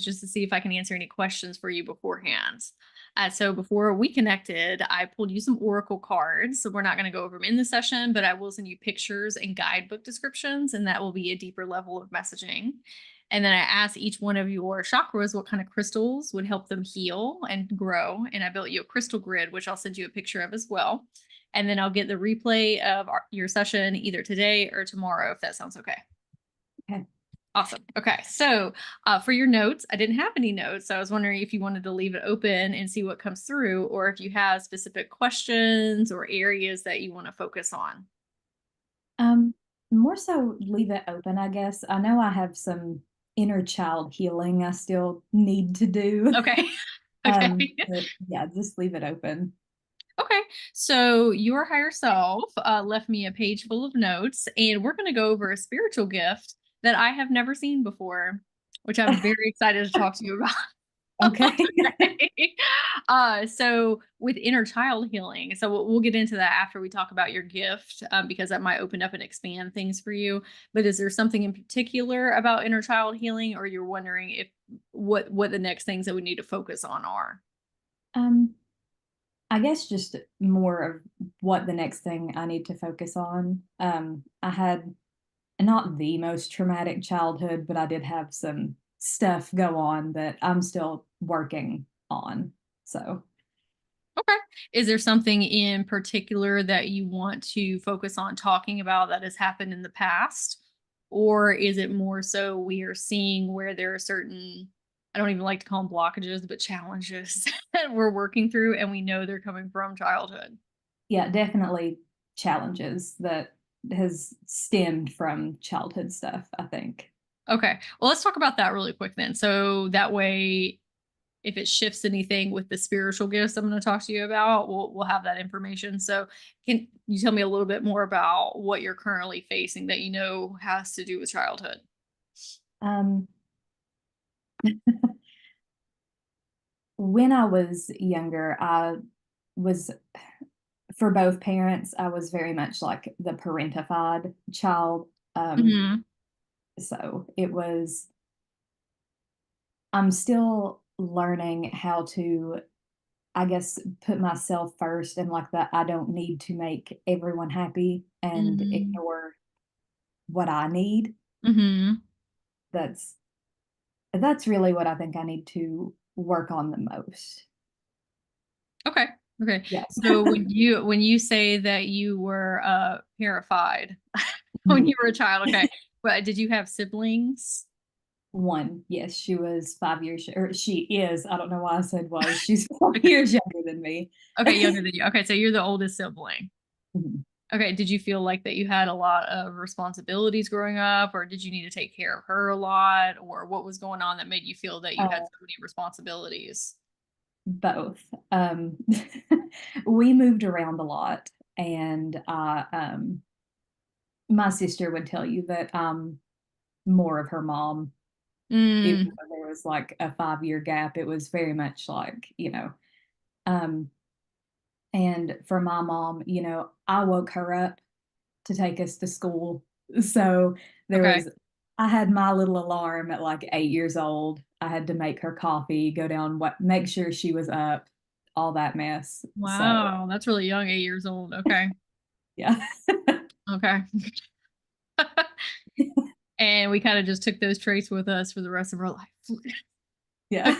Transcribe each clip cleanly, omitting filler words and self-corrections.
just to see if I can answer any questions for you beforehand. So before we connected, I pulled you some oracle cards. So we're not going to go over them in the session, but I will send you pictures and guidebook descriptions, and that will be a deeper level of messaging. And then I asked each one of your chakras what kind of crystals would help them heal and grow. And I built you a crystal grid, which I'll send you a picture of as well. And then I'll get the replay of your session either today or tomorrow, if that sounds okay. Okay. Awesome. Okay. So for your notes, I didn't have any notes. So I was wondering if you wanted to leave it open and see what comes through, or if you have specific questions or areas that you want to focus on. More so leave it open, I guess. I know I have some inner child healing I still need to do. Okay. Okay. But yeah, just leave it open. Okay, so your higher self left me a page full of notes, and we're going to go over a spiritual gift that I have never seen before, which I'm very excited to talk to you about. Okay. Okay. So with inner child healing, so we'll get into that after we talk about your gift, because that might open up and expand things for you. But is there something in particular about inner child healing, or you're wondering if what the next things that we need to focus on are? I guess just more of what the next thing I need to focus on. I had not the most traumatic childhood, but I did have some stuff go on that I'm still working on. So, Okay. Is there something in particular that you want to focus on talking about that has happened in the past? Or is it more so we are seeing where there are certain, I don't even like to call them blockages, but challenges that we're working through, and we know they're coming from childhood? yeah, definitely challenges that has stemmed from childhood stuff, I think. Okay. Well, let's talk about that really quick then. So that way, if it shifts anything with the spiritual gifts I'm going to talk to you about, we'll have that information. So can you tell me a little bit more about what you're currently facing that you know has to do with childhood? Um, when I was younger, I was, for both parents, I was very much like the parentified child. Hmm. So it was, I'm still learning how to, I guess, put myself first and like that I don't need to make everyone happy and Hmm. ignore what I need. Hmm. That's that's really what I think I need to work on the most. Okay. Okay. Yes. So when you say that you were terrified when you were a child, okay. But did you have siblings? One, yes, she was 5 years, or she is. I don't know why I said was. She's 4 years younger than me. Okay, younger than you. Okay, so you're the oldest sibling. Mhm. Okay, did you feel like that you had a lot of responsibilities growing up, or did you need to take care of her a lot, or what was going on that made you feel that you had Uh, so many responsibilities? both. We moved around a lot, and my sister would tell you that more of her mom. Even Mm, though there was like a 5 year gap, it was very much like, um, and for my mom, I woke her up to take us to school. So there okay. was, I had my little alarm at like 8 years old. I had to make her coffee, go down, make sure she was up, all that mess. So Wow, that's really young, 8 years old. Okay. yeah. Okay. And we kind of just took those traits with us for the rest of our life. Yeah.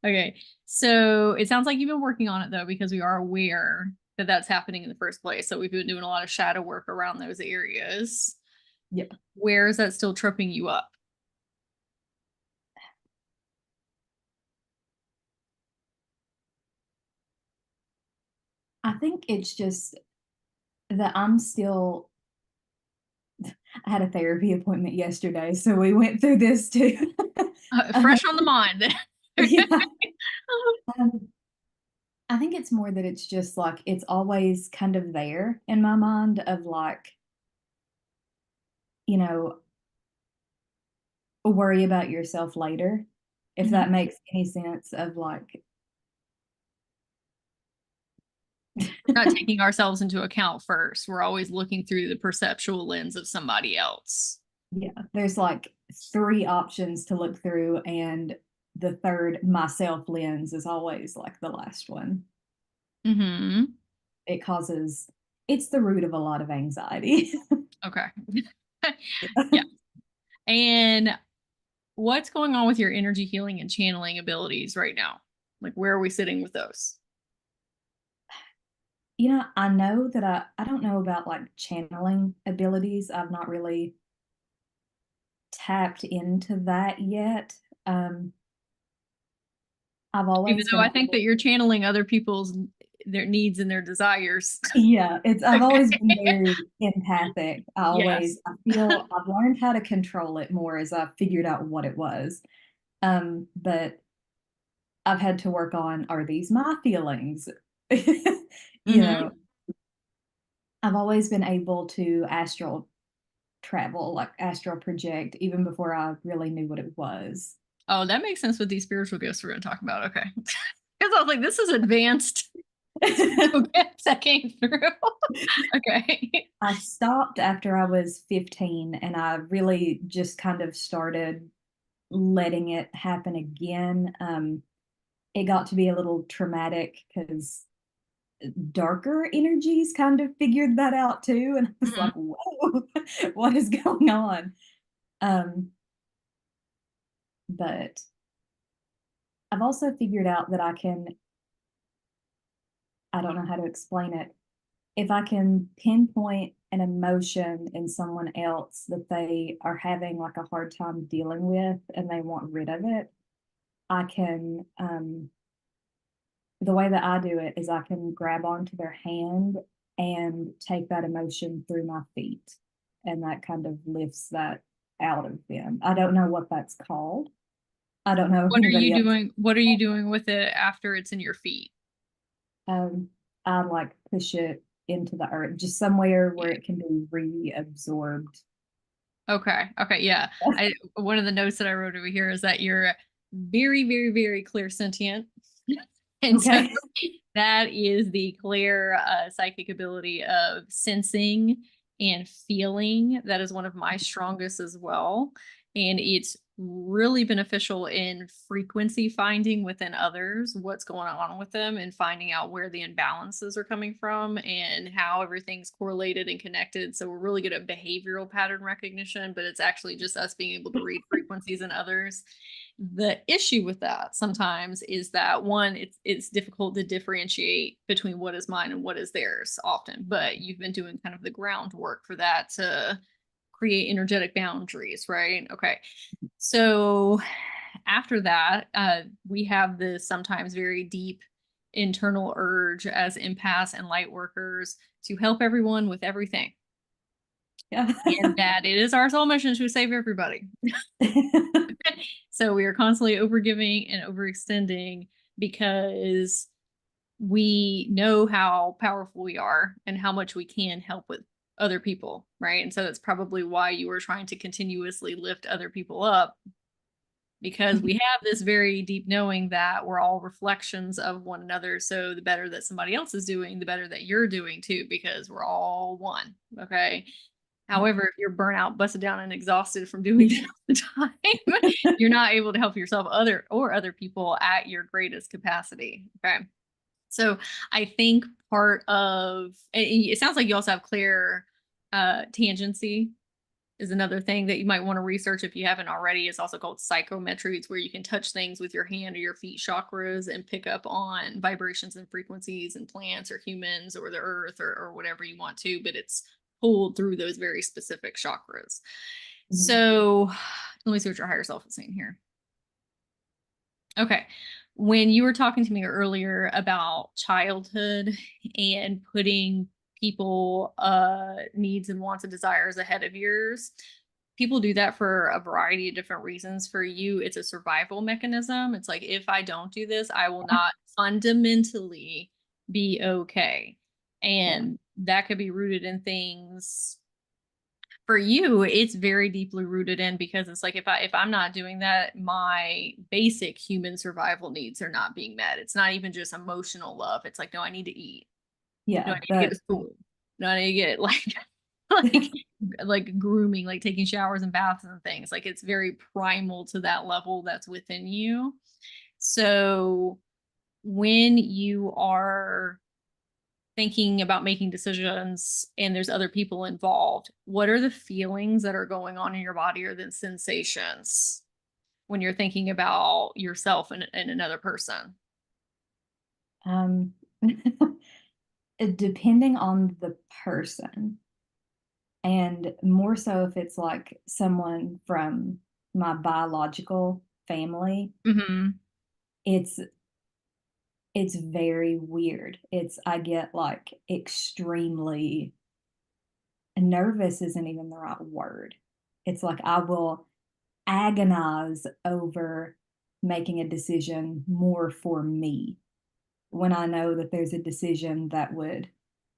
Okay. So it sounds like you've been working on it though, because we are aware that that's happening in the first place. So we've been doing a lot of shadow work around those areas. Yep. Where is that still tripping you up? I think it's just that I'm still, I had a therapy appointment yesterday, so we went through this too. Fresh on the mind. Yeah. Um, I think it's more that it's just like it's always kind of there in my mind of like, you know, worry about yourself later, if Mhm. that makes any sense of like, Not taking ourselves into account first. We're always looking through the perceptual lens of somebody else. yeah, there's like 3 options to look through, and the third myself lens is always like the last one. Mm-hmm. It's the root of a lot of anxiety. Okay. Yeah. And what's going on with your energy healing and channeling abilities right now? Like, where are we sitting with those? I know that I don't know about like channeling abilities. I've not really tapped into that yet. I've Even always though been I think able, that you're channeling other people's their needs and their desires. yeah, I've always been Okay. very empathic. Yes. I feel I've learned how to control it more as I've figured out what it was. But I've had to work on, are these my feelings? You Mm-hmm. know, I've always been able to astral travel, like astral project, even before I really knew what it was. Oh, that makes sense with these spiritual gifts we're going to talk about. Okay. Because I was like, this is advanced spiritual gifts that came through. Okay. I stopped after I was 15, and I really just kind of started letting it happen again. It got to be a little traumatic because darker energies kind of figured that out too. And I was Mhm. like, whoa, what is going on? Um, but I've also figured out that I don't know how to explain it. If I can pinpoint an emotion in someone else that they are having like a hard time dealing with and they want rid of it, I can, the way that I do it is I can grab onto their hand and take that emotion through my feet. And that kind of lifts that out of them. I don't know what that's called. I don't know if What are anybody you else. doing? What are you doing with it after it's in your feet? I like push it into the earth, just somewhere where it can be reabsorbed. Okay. Okay. Yeah. One of the notes that I wrote over here is that you're very, very, very clear sentient. And so Okay. that is the clear psychic ability of sensing and feeling. That is one of my strongest as well. And it's really beneficial in frequency finding within others, what's going on with them, and finding out where the imbalances are coming from and how everything's correlated and connected. So we're really good at behavioral pattern recognition, but it's actually just us being able to read frequencies in others. The issue with that sometimes is that one, it's difficult to differentiate between what is mine and what is theirs often, but you've been doing kind of the groundwork for that to create energetic boundaries, right? Okay. So after that, we have this sometimes very deep internal urge as empaths and light workers to help everyone with everything. Yeah. And that it is our soul mission to save everybody. So we are constantly overgiving and overextending because we know how powerful we are and how much we can help with other people, right? And so that's probably why you were trying to continuously lift other people up, because we have this very deep knowing that we're all reflections of one another. So the better that somebody else is doing, the better that you're doing too, because we're all one. Okay. However, if you're burnt out, busted down, and exhausted from doing that all the time, you're not able to help yourself other people at your greatest capacity. Okay. So I think part of it sounds like you also have clear tangency is another thing that you might want to research if you haven't already. It's also called psychometry. It's where you can touch things with your hand or your feet chakras and pick up on vibrations and frequencies and plants or humans or the earth or whatever you want to, but it's pulled through those very specific chakras. So let me see what your higher self is saying here. Okay. When you were talking to me earlier about childhood and putting people needs and wants and desires ahead of yours, people do that for a variety of different reasons. For you, it's a survival mechanism. It's like, if I don't do this, I will not fundamentally be okay. Yeah. And that could be rooted in things. For you, it's very deeply rooted in, because it's like, if I'm not doing that, my basic human survival needs are not being met. It's not even just emotional love. It's like, no, I need to eat. No, Yeah. I need to get to school. No, I need to get like like like grooming, like taking showers and baths and things. Like it's very primal to that level that's within you. So when you are thinking about making decisions and there's other people involved, what are the feelings that are going on in your body or the sensations when you're thinking about yourself and another person? Um, depending on the person, and more so if it's like someone from my biological family, Mm-hmm. it's it's very weird. I get like extremely nervous isn't even the right word. It's like I will agonize over making a decision more for me when I know that there's a decision that would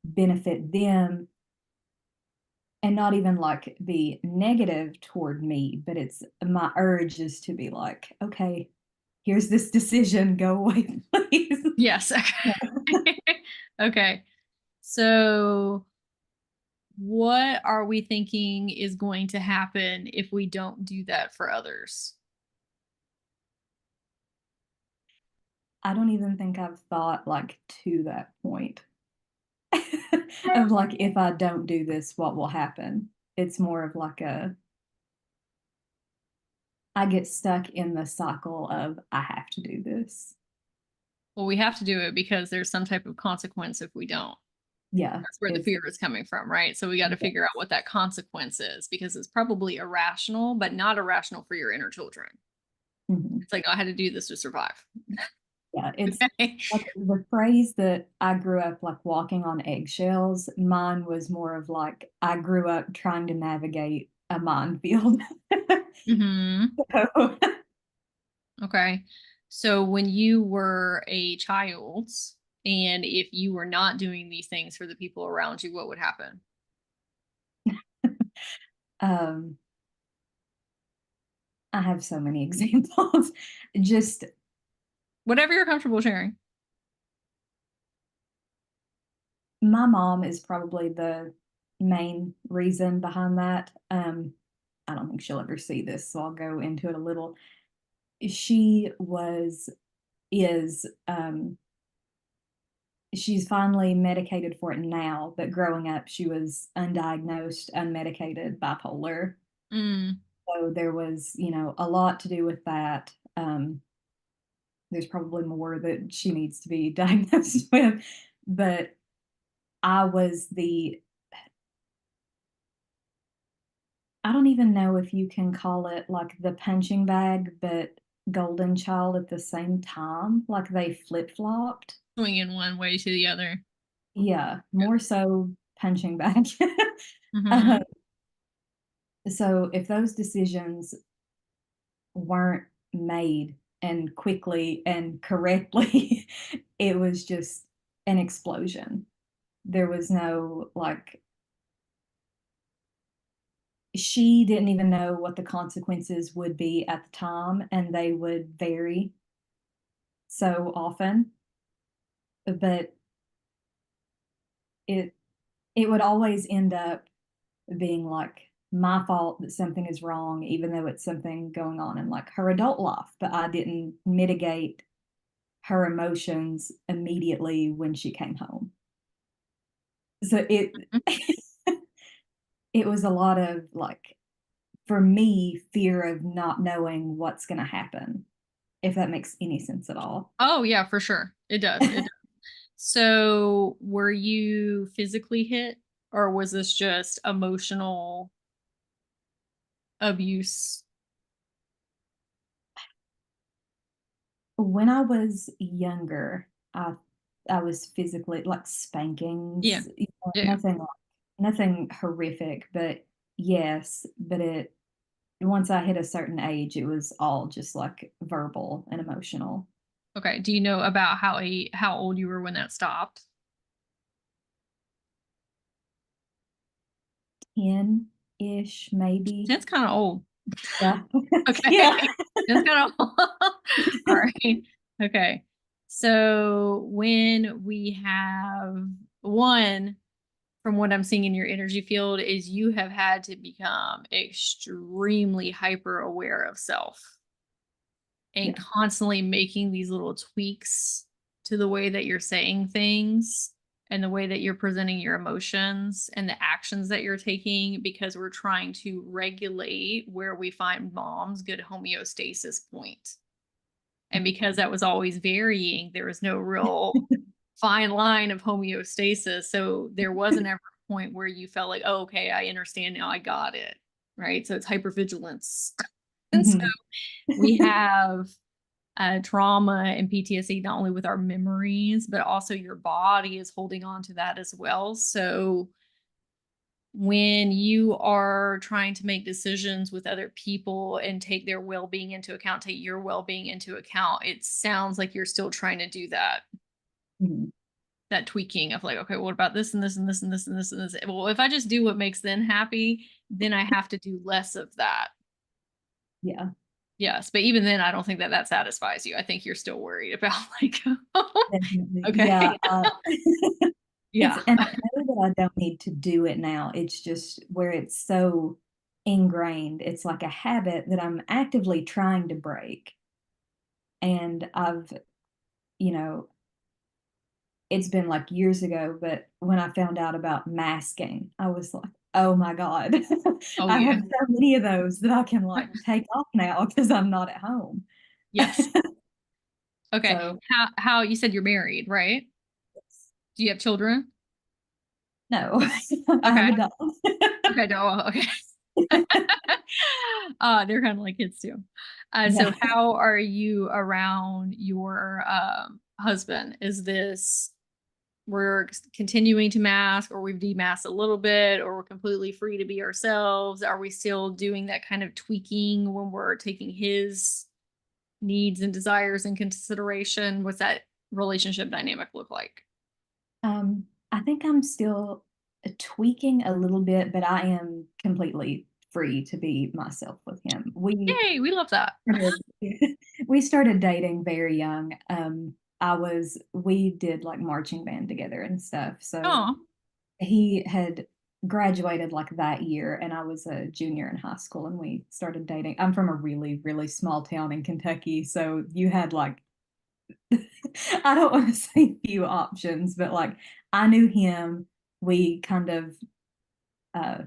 benefit them and not even like be negative toward me, but it's my urge is to be like, okay, here's this decision, go away, please. Yes. Okay. Okay. So what are we thinking is going to happen if we don't do that for others? I don't even think I've thought like to that point of like, if I don't do this, what will happen? It's more of like I get stuck in the cycle of I have to do this. Well, we have to do it because there's some type of consequence if we don't. Yeah, That's where the it's fear is coming from, right? So we got to yeah. figure out what that consequence is because it's probably irrational, but not irrational for your inner children. Mhm. It's like, I had to do this to survive. Yeah, it's Okay. like the phrase that I grew up like walking on eggshells. Mine was more of like I grew up trying to navigate a minefield. Hmm. So, Okay. So when you were a child, and if you were not doing these things for the people around you, what would happen? um, I have so many examples. Just Whatever you're comfortable sharing. my mom is probably the main reason behind that. I don't think she'll ever see this, so I'll go into it a little. She was is she's finally medicated for it now, but growing up she was undiagnosed, unmedicated bipolar. Mm. So there was, a lot to do with that. There's probably more that she needs to be diagnosed with, but I was I don't even know if you can call it like the punching bag, but golden child at the same time. Like they flip flopped. Swinging one way to the other. Yeah, more so punching bag. Hmm. Uh, so if those decisions weren't made and quickly and correctly, it was just an explosion. There was no like, she didn't even know what the consequences would be at the time, and they would vary so often. But it it would always end up being like my fault that something is wrong, even though it's something going on in like her adult life. But I didn't mitigate her emotions immediately when she came home. So it was a lot of like, for me, fear of not knowing what's going to happen, if that makes any sense at all. Oh yeah, for sure. It does. It does. So were you physically hit or was this just emotional abuse? When I was younger, I was physically like Yeah. spankings, Yeah. nothing horrific, but yes, but it once I hit a certain age, it was all just like verbal and emotional. Okay. Do you know about how old you were when that stopped? 10-ish, maybe. That's kind of old. Yeah. Okay. Yeah. That's kind of old. All right. Okay. So when we have one, from what I'm seeing in your energy field is you have had to become extremely hyper aware of self and Yeah. constantly making these little tweaks to the way that you're saying things and the way that you're presenting your emotions and the actions that you're taking because we're trying to regulate where we find mom's good homeostasis point. And because that was always varying, there was no real fine line of homeostasis. So there wasn't ever a point where you felt like, oh, okay, I understand now, I got it. Right. So it's hypervigilance. And so Mhm. we have trauma and PTSD, not only with our memories, but also your body is holding on to that as well. So when you are trying to make decisions with other people and take their well-being into account, take your well-being into account, it sounds like you're still trying to do that. Mhm. That tweaking of like, okay, what about this and this and this and this and this and this? Well, if I just do what makes them happy, then I have to do less of that. Yeah, Yes, but even then, I don't think that that satisfies you. I think you're still worried about like, definitely. okay, Yeah. It's, yeah, and I know that I don't need to do it now. It's just where it's so ingrained. It's like a habit that I'm actively trying to break. And I've, you know, it's been like years ago, but when I found out about masking, I was like, oh my God, oh I yeah, have so many of those that I can like take off now because I'm not at home. yes, okay. So, How you said you're married, right? Do you have children? no, I have Okay, a dog. okay, no, okay. They're kind of like kids too. So Yeah. how are you around your husband? Is this we're continuing to mask, or we've demasked a little bit, or we're completely free to be ourselves? Are we still doing that kind of tweaking when we're taking his needs and desires in consideration? What's that relationship dynamic look like? I think I'm still tweaking a little bit, but I am completely free to be myself with him. Yay, we love that. Started, we started dating very young. We did like marching band together and stuff. So Oh, he had graduated like that year, and I was a junior in high school, and we started dating. I'm from a really, really small town in Kentucky. So you had like, I don't want to say few options, but like I knew him. We kind of uh,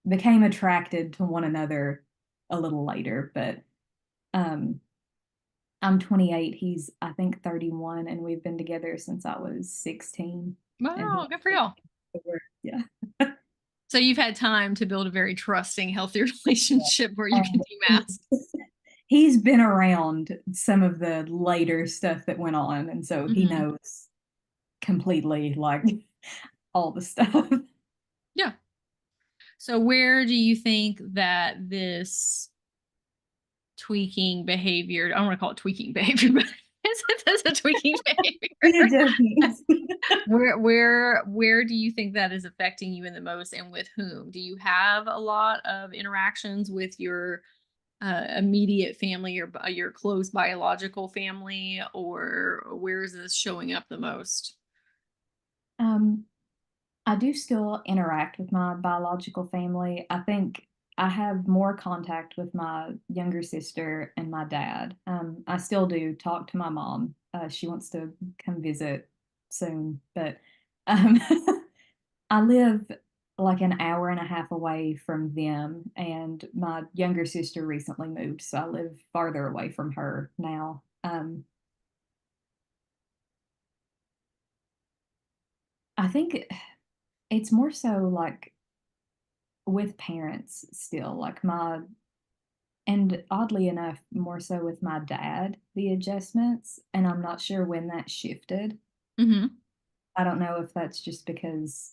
became attracted to one another a little later, but um, I'm 28. He's, I think, 31, and we've been together since I was 16. And wow, good for y'all. yeah. So you've had time to build a very trusting, healthy relationship where you can And demask. he's been around some of the later stuff that went on, and so he Mhm. knows completely like all the stuff. Yeah. So where do you think that this tweaking behavior, I don't want to call it tweaking behavior, but it's a tweaking It behavior. adjustments. Where do you think that is affecting you in the most, and with whom? Do you have a lot of interactions with your immediate family or your close biological family, or where is this showing up the most? Um, I do still interact with my biological family. I think I have more contact with my younger sister and my dad. I still do talk to my mom. She wants to come visit soon, but um, I live like an hour and a half away from them, and my younger sister recently moved, so I live farther away from her now. I think it's more so like with parents still, like and oddly enough, more so with my dad, the adjustments, and I'm not sure when that shifted. Hmm. I don't know if that's just because,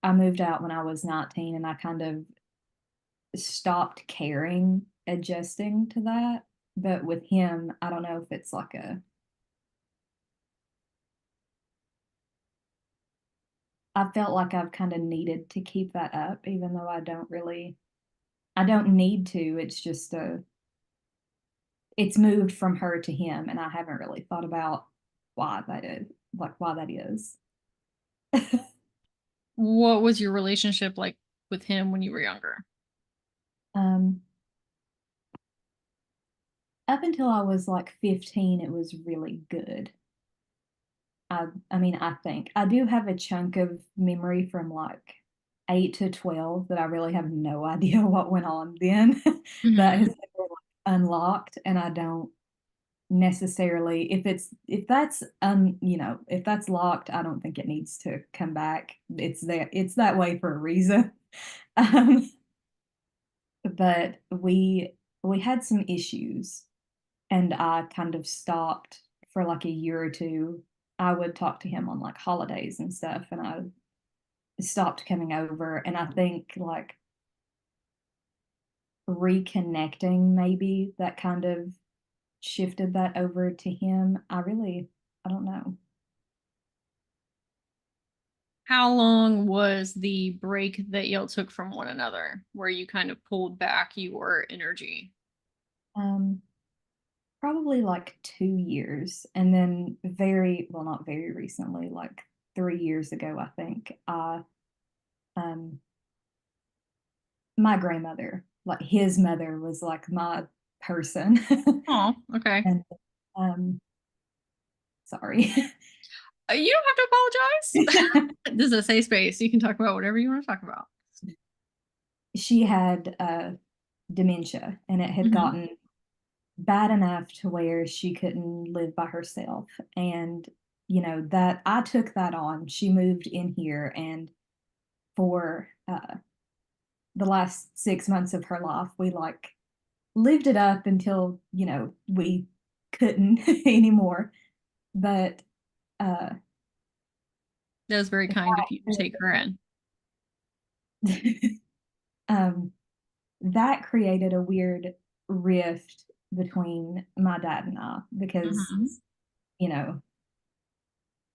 I moved out when I was 19 and I kind of stopped caring adjusting to that. But with him, I don't know if it's like I felt like I've kind of needed to keep that up, even though I don't need to. It's just it's moved from her to him, and I haven't really thought about why that is, like why that is. What was your relationship like with him when you were younger? Um, Up until I was like 15, it was really good. I mean, I think I do have a chunk of memory from like 8 to 12 that I really have no idea what went on then. That has Hmm. never like unlocked, and I don't necessarily, if that's if that's locked, I don't think it needs to come back. It's that way for a reason. Um, but we had some issues, and I kind of stopped for like a year or two. I would talk to him on like holidays and stuff, and I stopped coming over. And I think like reconnecting, maybe that kind of shifted that over to him. I don't know. How long was the break that y'all took from one another where you kind of pulled back your energy? Um, Probably like 2 years. And then well, not very recently, like 3 years ago, I think, um, my grandmother, like his mother, was like my person. Oh, okay. And um, sorry. You don't have to apologize. This is a safe space. You can talk about whatever you want to talk about. She had dementia, and it had Hmm. gotten bad enough to where she couldn't live by herself. And, that I took that on. She moved in here, and for the last 6 months of her life, we like lived it up until, we couldn't anymore. But uh, That was very kind of you to take her in. um, that created a weird rift between my dad and I, because, Hmm. you know,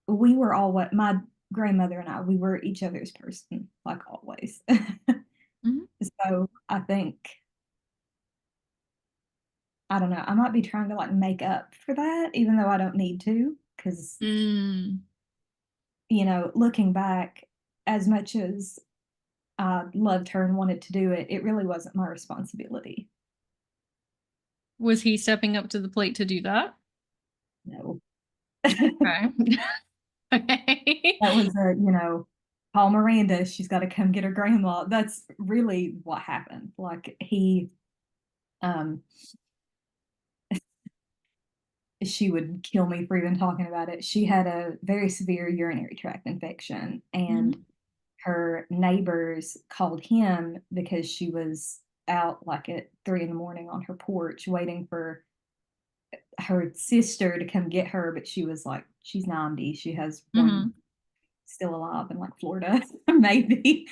we were all what my grandmother and I, we were each other's person, like always. Hmm. So I think, I don't know, I might be trying to like make up for that, even though I don't need to, because, Mm. looking back, as much as I loved her and wanted to do it, it really wasn't my responsibility. Was he stepping up to the plate to do that? No. Okay. Okay. That was call Miranda. She's got to come get her grandma. That's really what happened. Like um, she would kill me for even talking about it. She had a very severe urinary tract infection, and Mhm. her neighbors called him because she was out like at 3 in the morning on her porch waiting for her sister to come get her. But she's 90. She has one Mhm. still alive in like Florida, maybe.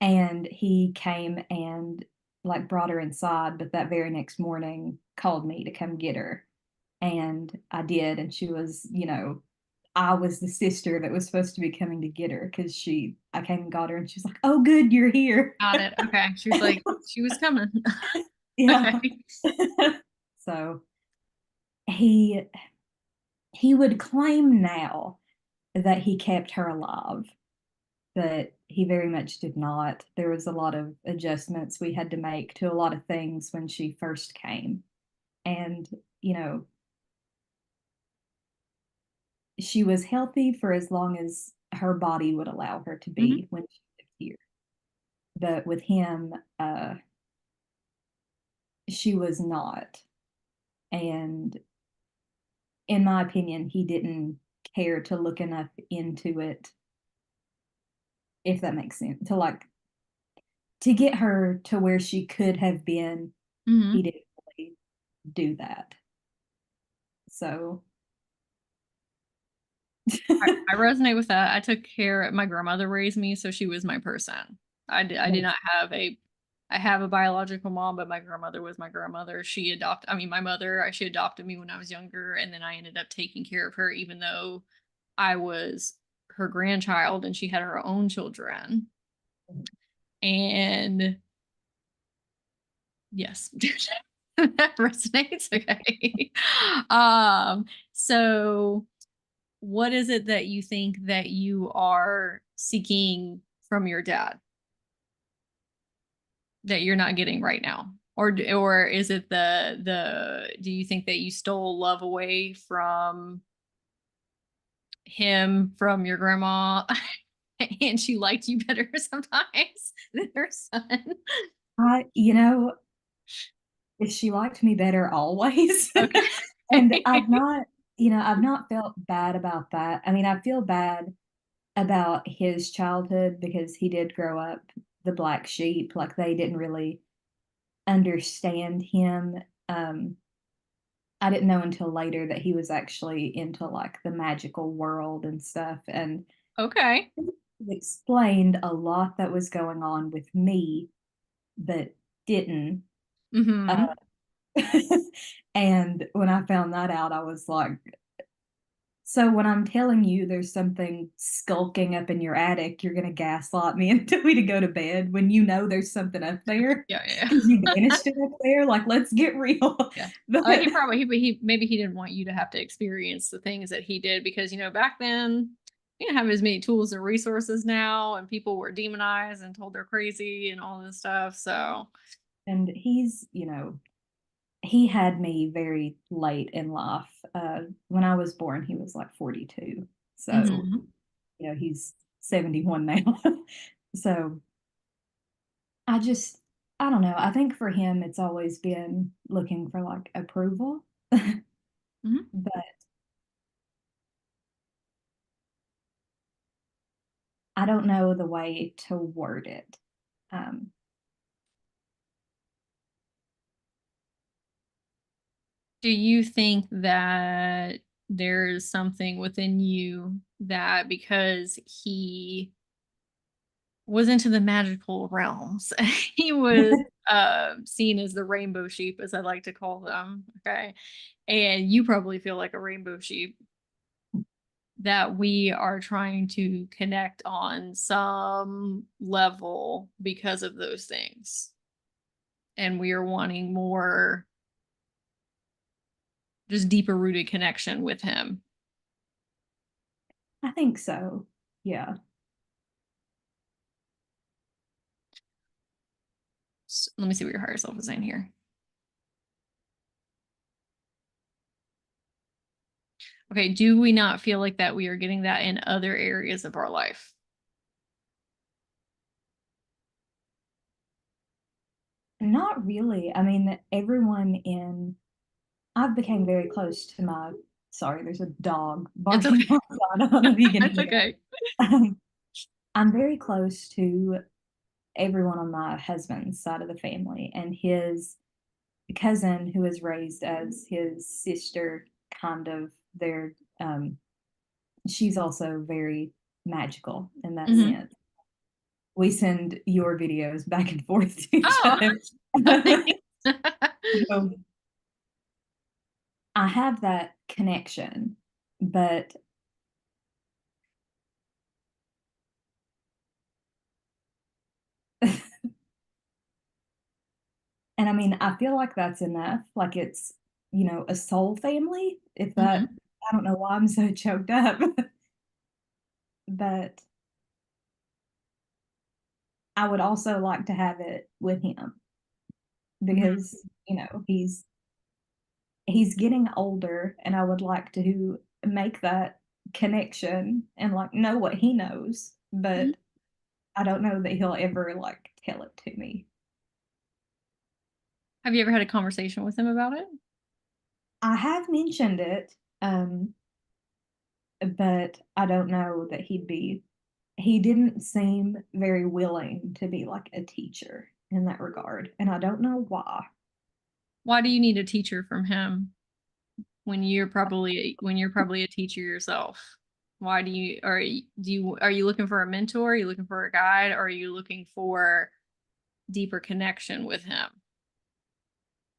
And he came and like brought her inside, but that very next morning called me to come get her. And I did. And she was, I was the sister that was supposed to be coming to get her, because I came and got her, and she's like, "Oh, good, you're here." Got it. Okay. She was like, she was coming. Yeah. Okay. So he he would claim now that he kept her alive, but he very much did not. There was a lot of adjustments we had to make to a lot of things when she first came. And, you know, she was healthy for as long as her body would allow her to Mhm. be when she lived here. But with him, she was not. And in my opinion, he didn't care to look enough into it, if that makes sense, to get her to where she could have been. He Mhm. didn't really do that. So I resonate with that. I took care, my grandmother raised me, so she was my person. I did not have I have a biological mom, but my grandmother was my grandmother. I mean, my mother, she adopted me when I was younger, and then I ended up taking care of her, even though I was her grandchild and she had her own children. And yes, that resonates. Okay. So what is it that you think that you are seeking from your dad that you're not getting right now? Or is it do you think that you stole love away from him, from your grandma, and she liked you better sometimes than her son? You know, she liked me better always. Okay. And I've not, I've not felt bad about that. I mean, I feel bad about his childhood because he did grow up the black sheep. Like they didn't really understand him. I didn't know until later that he was actually into like the magical world and stuff. And Okay. it explained a lot that was going on with me, but didn't. Uh, Mm-hmm. and when I found that out, I was like, so when I'm telling you there's something skulking up in your attic, you're gonna gaslight me and tell me to go to bed when you know there's something up there Yeah, yeah. because you banished it up there. Like, let's get real. Yeah. But He probably he maybe he didn't want you to have to experience the things that he did because back then you didn't have as many tools and resources now, and people were demonized and told they're crazy and all this stuff. So and he's, he had me very late in life. When I was born, he was like 42. So, Mhm. he's 71 now. So I just, I don't know. I think for him, it's always been looking for like approval. Mhm. But I don't know the way to word it. Um, Do you think that there's something within you that because he was into the magical realms, he was seen as the rainbow sheep, as I like to call them. Okay. And you probably feel like a rainbow sheep, that we are trying to connect on some level because of those things. And we are wanting more, just deeper rooted connection with him. I think so. Yeah. So let me see what your higher self is saying here. Okay. Do we not feel like that we are getting that in other areas of our life? Not really. I mean, I've became very close to sorry, there's a dog It's barking okay. outside. I don't know if you can It's hear okay. that. I'm very close to everyone on my husband's side of the family, and his cousin, who was raised as his sister, kind of, they're, she's also very magical in that Mhm. sense. We send your videos back and forth to each Oh, other. nice. So I have that connection, but and I mean, I feel like that's enough. Like it's, a soul family. If that, Mhm. I don't know why I'm so choked up, but I would also like to have it with him Mhm. because, he's getting older and I would like to make that connection and like know what he knows, Mhm. but I don't know that he'll ever like tell it to me. Have you ever had a conversation with him about it? I have mentioned it, but I don't know that he didn't seem very willing to be like a teacher in that regard. And I don't know why. Why do you need a teacher from him when you're probably a teacher yourself? Why are you looking for a mentor? Are you looking for a guide? Or are you looking for deeper connection with him?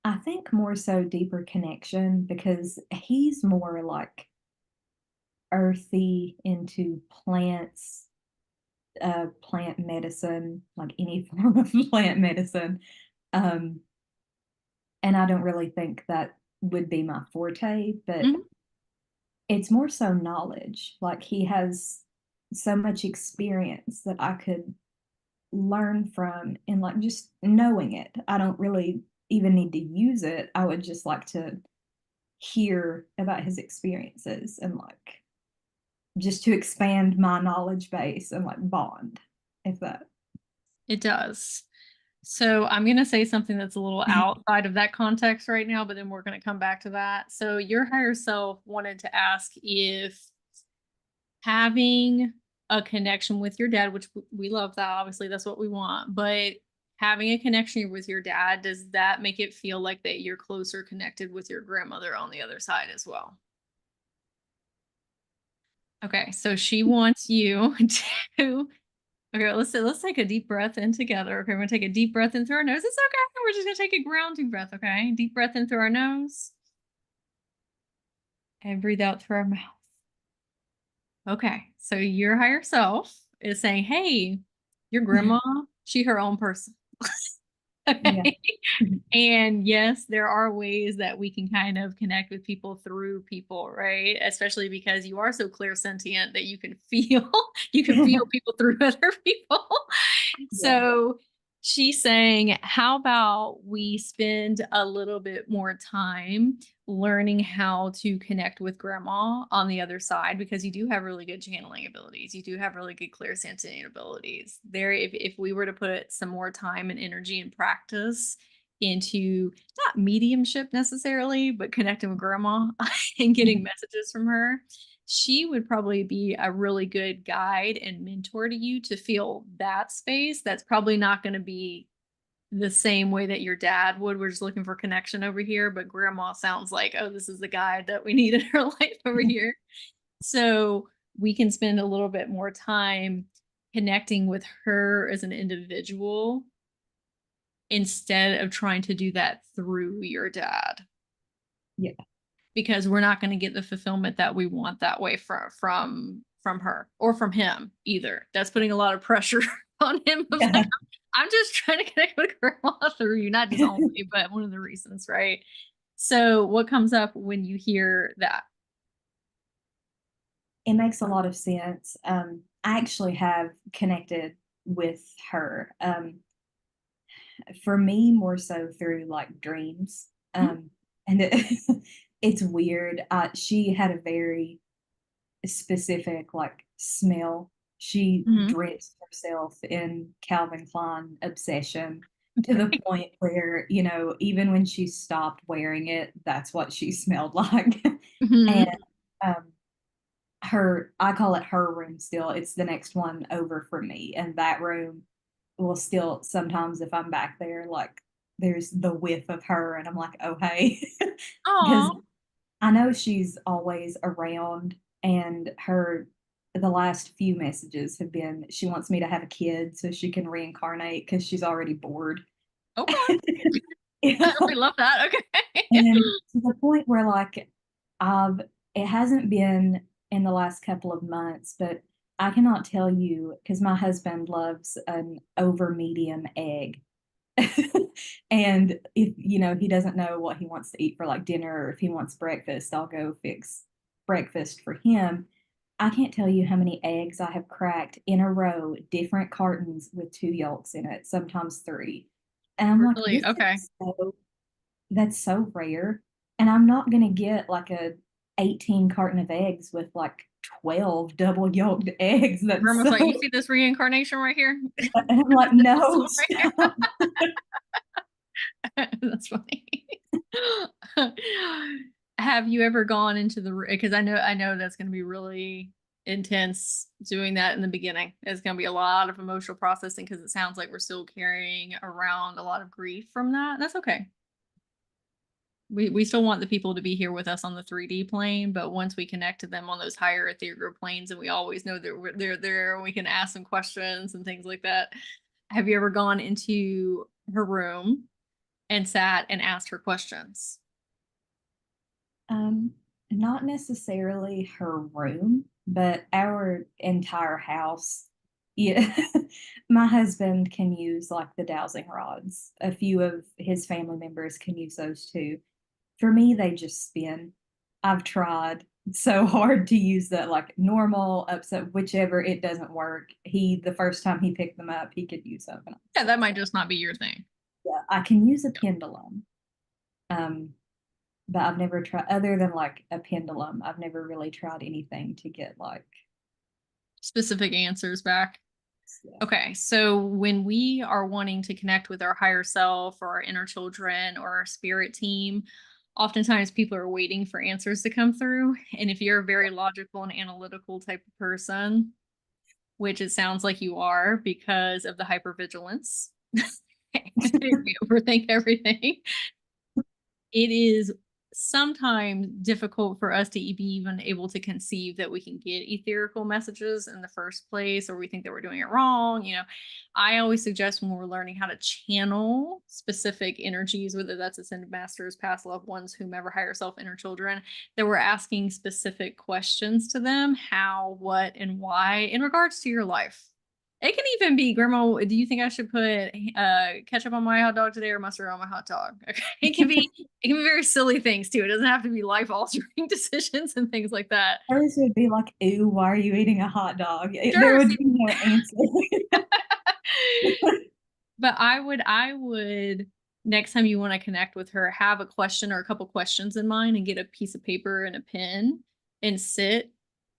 I think more so deeper connection because he's more like earthy into plants, plant medicine, like any form of plant medicine. Um, and I don't really think that would be my forte, but Mhm. it's more so knowledge. Like he has so much experience that I could learn from, and like just knowing it. I don't really even need to use it. I would just like to hear about his experiences and like just to expand my knowledge base and like bond, if that. It does. So I'm going to say something that's a little outside of that context right now, but then we're going to come back to that. So your higher self wanted to ask if having a connection with your dad, which we love that, obviously that's what we want, but having a connection with your dad, does that make it feel like that you're closer connected with your grandmother on the other side as well? Okay, so she wants you to. Okay, let's take a deep breath in together. Okay, we're gonna take a deep breath in through our nose. It's okay. We're just gonna take a grounding breath. Okay, deep breath in through our nose and breathe out through our mouth. Okay, so your higher self is saying, "Hey, your grandma, she her own person." Yeah. Okay. And yes, there are ways that we can kind of connect with people through people, right? Especially because you are so clairsentient that you can feel you can feel people through other people. Yeah. So she's saying, how about we spend a little bit more time learning how to connect with grandma on the other side, because you do have really good channeling abilities. You do have really good clairsentient abilities. There, if we were to put some more time and energy and practice into not mediumship necessarily, but connecting with grandma and getting messages from her, she would probably be a really good guide and mentor to you to feel that space. That's probably not going to be the same way that your dad would. We're just looking for connection over here, but grandma sounds like, oh, this is the guide that we need in her life over here. So we can spend a little bit more time connecting with her as an individual instead of trying to do that through your dad, Yeah. because we're not going to get the fulfillment that we want that way from her or from him either. That's putting a lot of pressure on him of Yeah. like, I'm just trying to connect with grandma through you, not just only, but one of the reasons, right? So what comes up when you hear that? It makes a lot of sense. I actually have connected with her. For me, more so through like dreams. And it's weird. She had a very specific like smell. She Mm-hmm. drenched herself in Calvin Klein obsession to the point where, even when she stopped wearing it, that's what she smelled like. Mm-hmm. And um, I call it her room still. It's the next one over for me. And that room will still sometimes, if I'm back there, like there's the whiff of her, and I'm like, oh, hey. Because Oh, I know she's always around, and the last few messages have been she wants me to have a kid so she can reincarnate because she's already bored. okay. Yeah. We love that. Okay. And to the point where like I've it hasn't been in the last couple of months, but I cannot tell you because my husband loves an over medium egg. And if he doesn't know what he wants to eat for like dinner, or if he wants breakfast, I'll go fix breakfast for him. I can't tell you how many eggs I have cracked in a row, different cartons with two yolks in it, sometimes three. And I'm like, Really? Okay. that's so rare. And I'm not gonna get like a 18 carton of eggs with like 12 double yolked eggs. That's Grandma's so, like, you see this reincarnation right here? and I'm like, This no, one right here. stop. That's funny. Have you ever gone into the, because I know that's going to be really intense doing that in the beginning. It's going to be a lot of emotional processing because it sounds like we're still carrying around a lot of grief from that. That's okay. We still want the people to be here with us on the 3D plane, but once we connect to them on those higher ethereal planes, and we always know that they're there, and we can ask them questions and things like that. Have you ever gone into her room and sat and asked her questions? Um, Not necessarily her room, but our entire house. Yeah. My husband can use like the dowsing rods. A few of his family members can use those too. For me, they just spin. I've tried so hard to use that like normal, upset, whichever, it doesn't work. The first time he picked them up, he could use them. Yeah, that might just not be your thing. Yeah, I can use a pendulum. Um, but I've never tried, other than like a pendulum, I've never really tried anything to get like Specific answers back. yeah. Okay, so when we are wanting to connect with our higher self or our inner children or our spirit team, oftentimes people are waiting for answers to come through. And if you're a very logical and analytical type of person, which it sounds like you are because of the hypervigilance, we overthink everything. It is sometimes difficult for us to be even able to conceive that we can get etherical messages in the first place, or we think that we're doing it wrong. I always suggest when we're learning how to channel specific energies, whether that's ascended masters, past loved ones, whomever, higher self, inner children, that we're asking specific questions to them: how, what, and why in regards to your life. It can even be, Grandma, do you think I should put ketchup on my hot dog today or mustard on my hot dog? Okay. It can be very silly things too. It doesn't have to be life altering decisions and things like that. Hers would be like, "Ew, why are you eating a hot dog?" There Sure. would be no answer. But I would next time you want to connect with her, have a question or a couple questions in mind and get a piece of paper and a pen and sit.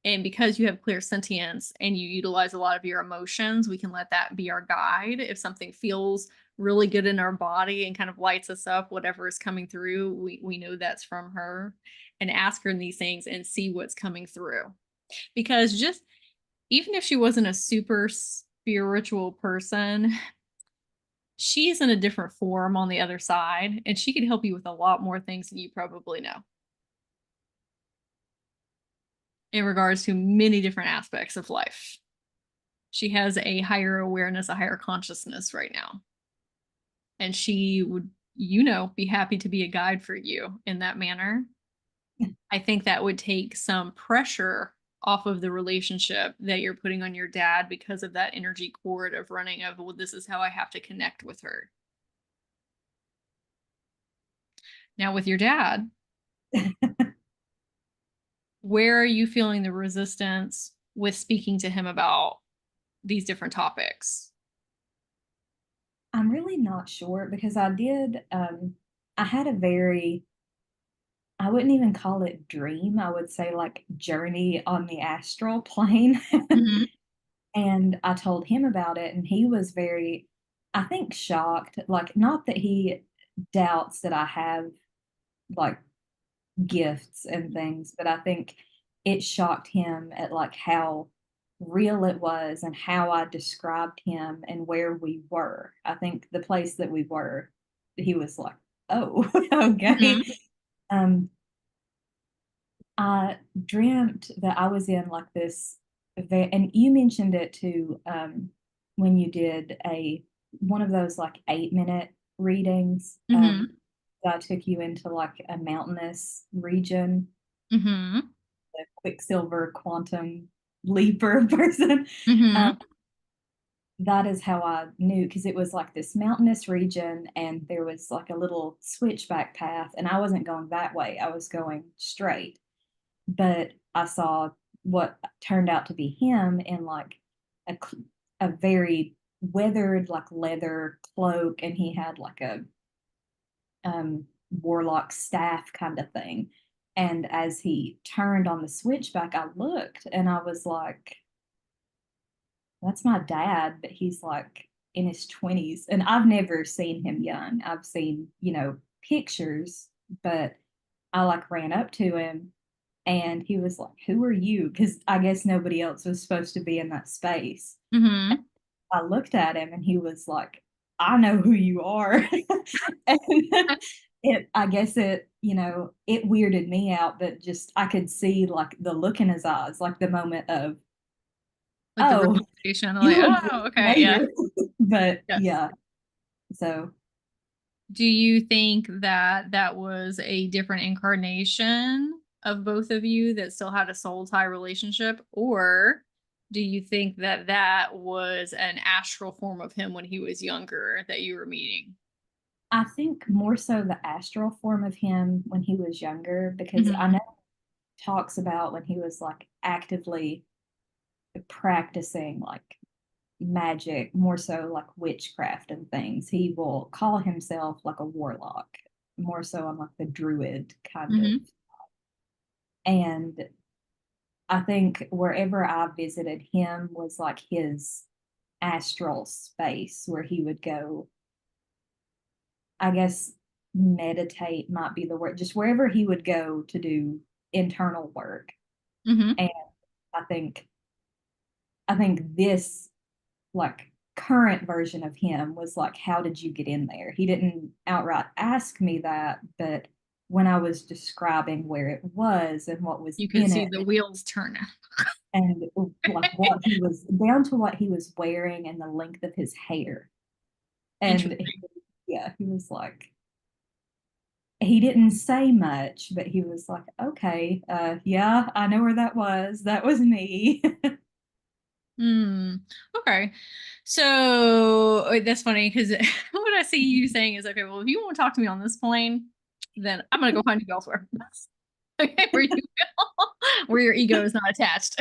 And because you have clear sentience and you utilize a lot of your emotions, we can let that be our guide. If something feels really good in our body and kind of lights us up, whatever is coming through, we know that's from her. And ask her these things and see what's coming through. Because just even if she wasn't a super spiritual person, she's in a different form on the other side, and she could help you with a lot more things than you probably know in regards to many different aspects of life. She has a higher awareness, a higher consciousness right now. And she would, be happy to be a guide for you in that manner. I think that would take some pressure off of the relationship that you're putting on your dad because of that energy cord of running of, well, this is how I have to connect with her. Now with your dad, where are you feeling the resistance with speaking to him about these different topics? I'm really not sure because I had a very, I wouldn't even call it dream. I would say like journey on the astral plane. Mhm. And I told him about it, and he was very, I think, shocked. Like, not that he doubts that I have like gifts and things, but I think it shocked him at like how real it was and how I described him and where we were. I think the place that we were, he was like, "Oh, okay." Mhm. Um, I dreamt that I was in like this, and you mentioned it too, when you did one of those like 8-minute readings. Mhm. That took you into like a mountainous region, Mhm. the Quicksilver quantum leaper person. Mhm. That is how I knew because it was like this mountainous region and there was like a little switchback path, and I wasn't going that way. I was going straight. But I saw what turned out to be him in like a, a very weathered like leather cloak, and he had like a warlock staff kind of thing. And as he turned on the switchback, I looked and I was like, "That's my dad," but he's like in his 20s. And I've never seen him young. I've seen, pictures, but I like ran up to him and he was like, "Who are you?" Because I guess nobody else was supposed to be in that space. Mhm. I looked at him and he was like, "I know who you are." And I guess it weirded me out, but just I could see like the look in his eyes, like the moment of, Like the "Oh, realization, you like, were oh, just okay, yeah. later." But Yes. yeah, so Do you think that that was a different incarnation of both of you that still had a soul tie relationship? Or do you think that that was an astral form of him when he was younger that you were meeting? I think more so the astral form of him when he was younger, because I Mhm. know talks about when he was like actively practicing like magic, more so like witchcraft and things, he will call himself like a warlock, more so on like the druid kind of. Hmm. And I think wherever I visited him was like his astral space where he would go, I guess meditate might be the word, just wherever he would go to do internal work. Hmm. And I think this like current version of him was like, how did you get in there? He didn't outright ask me that, but when I was describing where it was and what was You could in see it, the wheels turning. and like what he was down to what he was wearing and the length of his hair. And Interesting. yeah, he was like, he didn't say much, but he was like, okay, yeah, I know where that was. That was me. Hmm. Okay. So that's funny because what I see you saying is, okay, well, if you want to talk to me on this plane, then I'm gonna go find you elsewhere. Okay, where you where your ego is not attached.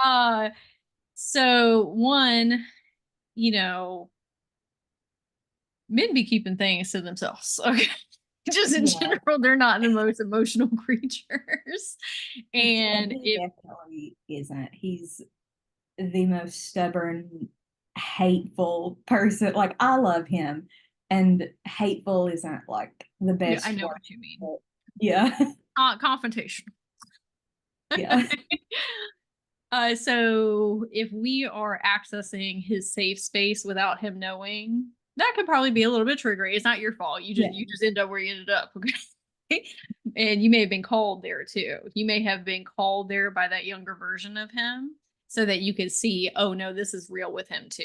uh so one, you know, men be keeping things to themselves. Okay. Just in Yeah, general, they're not the most emotional creatures. and And he if definitely isn't. He's the most stubborn, hateful person. Like I love him, and hateful isn't like the yeah, I best know word. what you mean. But yeah, Confrontation. yeah, So if we are accessing his safe space without him knowing, that could probably be a little bit triggering. It's not your fault. yeah. You just end up where you ended up. Okay. And you may have been called there too. You may have been called there by that younger version of him so that you could see, oh no, this is real with him too.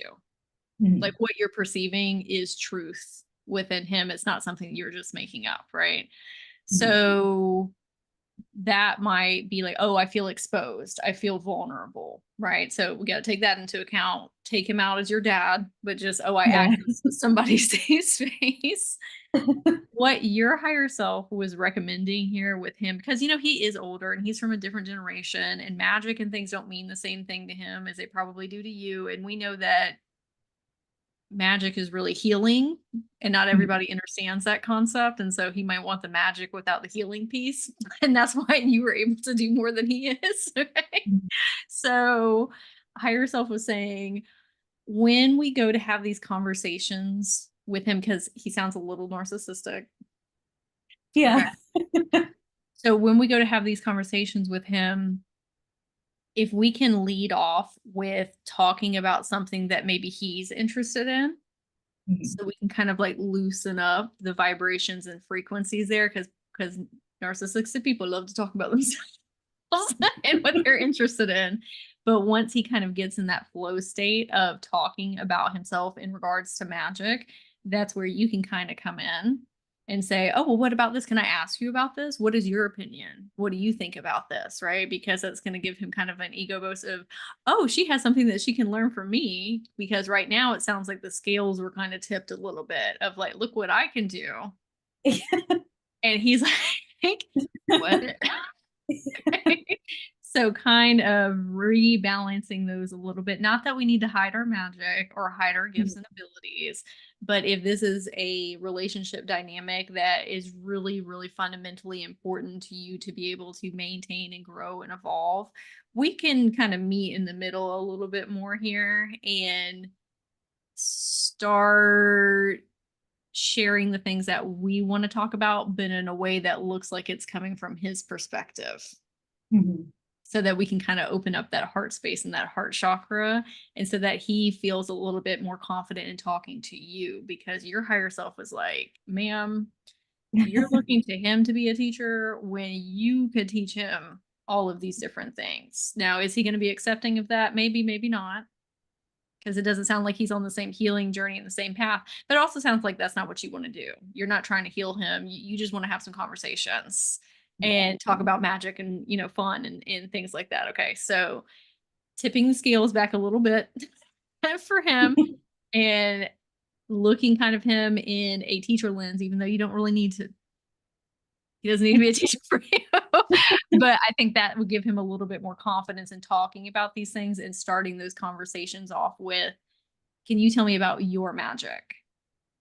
Like Mhm. what you're perceiving is truth within him. It's not something you're just making up, right? Mhm. So that might be like, oh, I feel exposed. I feel vulnerable, right? So we got to take that into account. Take him out as your dad, but just, oh, I Yeah. access somebody's safe space. What your higher self was recommending here with him, because, you know, he is older and he's from a different generation, and magic and things don't mean the same thing to him as they probably do to you. And we know that magic is really healing and not Mhm. everybody understands that concept, and so he might want the magic without the healing piece, and that's why you were able to do more than he is. Okay. So higher self was saying, when we go to have these conversations with him, because he sounds a little narcissistic. Okay. Yeah. So when we go to have these conversations with him, if we can lead off with talking about something that maybe he's interested in, Mhm. so we can kind of like loosen up the vibrations and frequencies there, because narcissistic people love to talk about themselves and what they're interested in. But once he kind of gets in that flow state of talking about himself in regards to magic, that's where you can kind of come in and say, oh, well, what about this? Can I ask you about this? What is your opinion? What do you think about this? Right? Because that's going to give him kind of an ego boost of, oh, she has something that she can learn from me. Because right now it sounds like the scales were kind of tipped a little bit of like, look what I can do. And he's like, what? So kind of rebalancing those a little bit. Not that we need to hide our magic or hide our gifts and abilities, but if this is a relationship dynamic that is really, really fundamentally important to you to be able to maintain and grow and evolve, we can kind of meet in the middle a little bit more here and start sharing the things that we want to talk about, but in a way that looks like it's coming from his perspective, Mhm. so that we can kind of open up that heart space and that heart chakra, and so that he feels a little bit more confident in talking to you, because your higher self was like, ma'am, you're looking to him to be a teacher when you could teach him all of these different things. Now, is he going to be accepting of that? Maybe, maybe not, because it doesn't sound like he's on the same healing journey and the same path. But it also sounds like that's not what you want to do. You're not trying to heal him. You just want to have some conversations Yeah. and talk about magic and, you know, fun and things like that. Okay. So tipping the scales back a little bit for him and looking kind of him in a teacher lens, even though you don't really need to. He doesn't need to be a teacher for you. But I think that would give him a little bit more confidence in talking about these things and starting those conversations off with, can you tell me about your magic?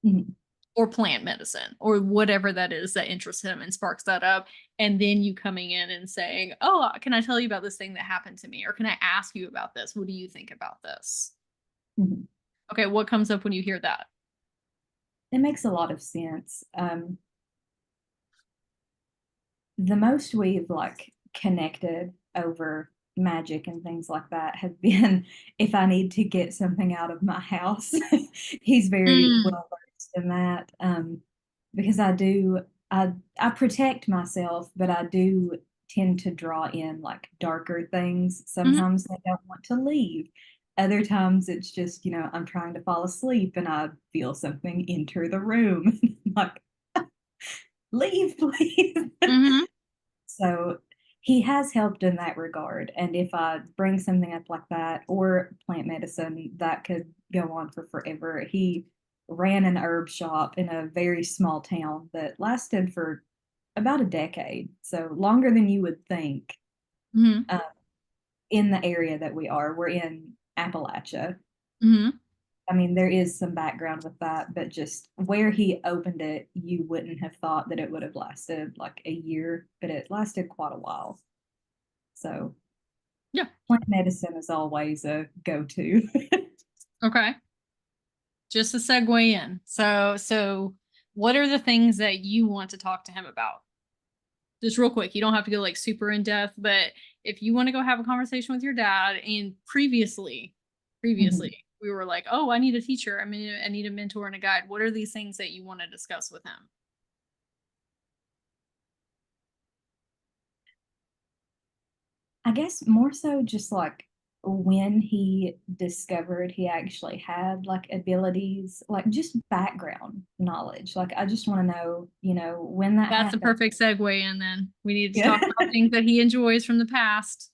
Mhm. Or plant medicine or whatever that is that interests him and sparks that up. And then you coming in and saying, oh, can I tell you about this thing that happened to me? Or can I ask you about this? What do you think about this? Mhm. Okay, what comes up when you hear that? It makes a lot of sense. The most we've like connected over magic and things like that have been if I need to get something out of my house. He's very Mm, well versed in that. Because I protect myself, but I do tend to draw in like darker things. mhm. Sometimes they don't want to leave. Other times it's just, I'm trying to fall asleep and I feel something enter the room. Like, leave, please. Mhm. So he has helped in that regard. And if I bring something up like that or plant medicine, that could go on for forever. He ran an herb shop in a very small town that lasted for about a decade. So longer than you would think Mhm. uh, in the area that we are. We're in Appalachia. Mhm. I mean, there is some background with that, but just where he opened it, you wouldn't have thought that it would have lasted like a year, but it lasted quite a while. So Yeah. plant medicine is always a go-to. Okay. Just a segue in. So what are the things that you want to talk to him about? Just real quick. You don't have to go like super in depth, but if you want to go have a conversation with your dad and previously Mhm. we were like, oh, I need a teacher. I mean, I need a mentor and a guide. What are these things that you want to discuss with him? I guess more so just like when he discovered he actually had like abilities, like just background knowledge. Like I just want to know, when that That's the happened. perfect segue in then. We need to talk Yeah. about things that he enjoys from the past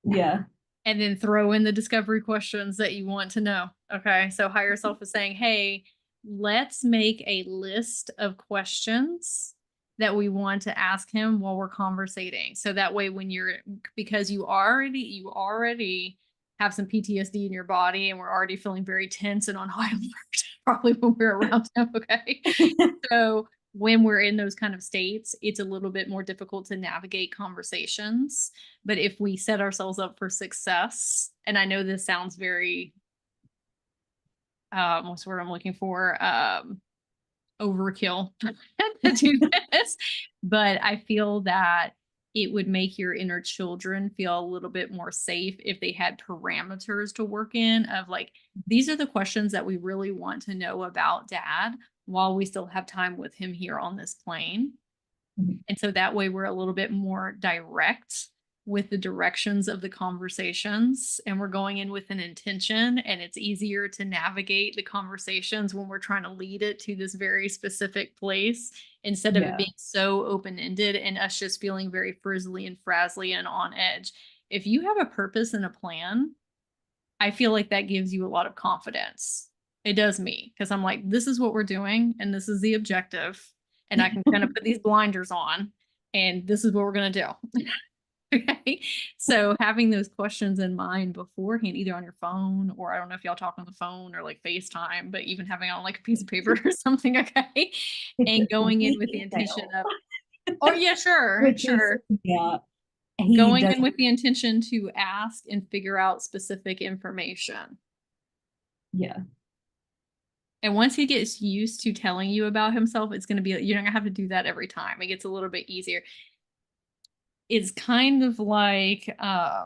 Yeah. and then throw in the discovery questions that you want to know. Okay. So higher self is saying, hey, let's make a list of questions that we want to ask him while we're conversating. So that way when because you already have some PTSD in your body and we're already feeling very tense and on high alert, probably when we're around him. Okay. So when we're in those kind of states, it's a little bit more difficult to navigate conversations. But if we set ourselves up for success, and I know this sounds very, what's the word I'm looking for? Overkill to do this, but I feel that it would make your inner children feel a little bit more safe if they had parameters to work in of like, these are the questions that we really want to know about dad while we still have time with him here on this plane. And so that way we're a little bit more direct with the directions of the conversations and we're going in with an intention and it's easier to navigate the conversations when we're trying to lead it to this very specific place instead of it Yeah. being so open-ended and us just feeling very frizzly and frazzly and on edge. If you have a purpose and a plan, I feel like that gives you a lot of confidence. It does me because I'm like, this is what we're doing and this is the objective. And I can kind of put these blinders on and this is what we're going to do. Okay. So having those questions in mind beforehand, either on your phone or I don't know if y'all talk on the phone or like FaceTime, but even having on like a piece of paper or something. Okay. And going in with the We intention email, of, oh, yeah, sure, which is, sure. yeah, he Going in doesn't, with the intention to ask and figure out specific information. yeah. And once he gets used to telling you about himself, it's going to be, you're not going to have to do that every time. It gets a little bit easier. It's kind of like, I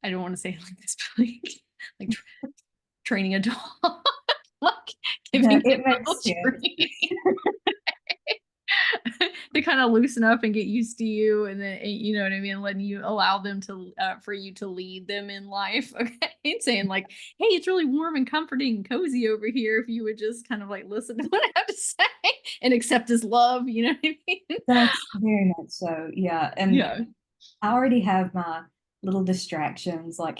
don't want to say it like this, but like training a dog, like Yeah, giving them it a makes little sense. treat. To kind of loosen up and get used to you and then you know what I mean, letting you allow them to for you to lead them in life. Okay. And saying like, hey, it's really warm and comforting and cozy over here if you would just kind of like listen to what I have to say and accept his love, you know what I mean? That's very much so. Yeah. And Yeah. I already have my little distractions. Like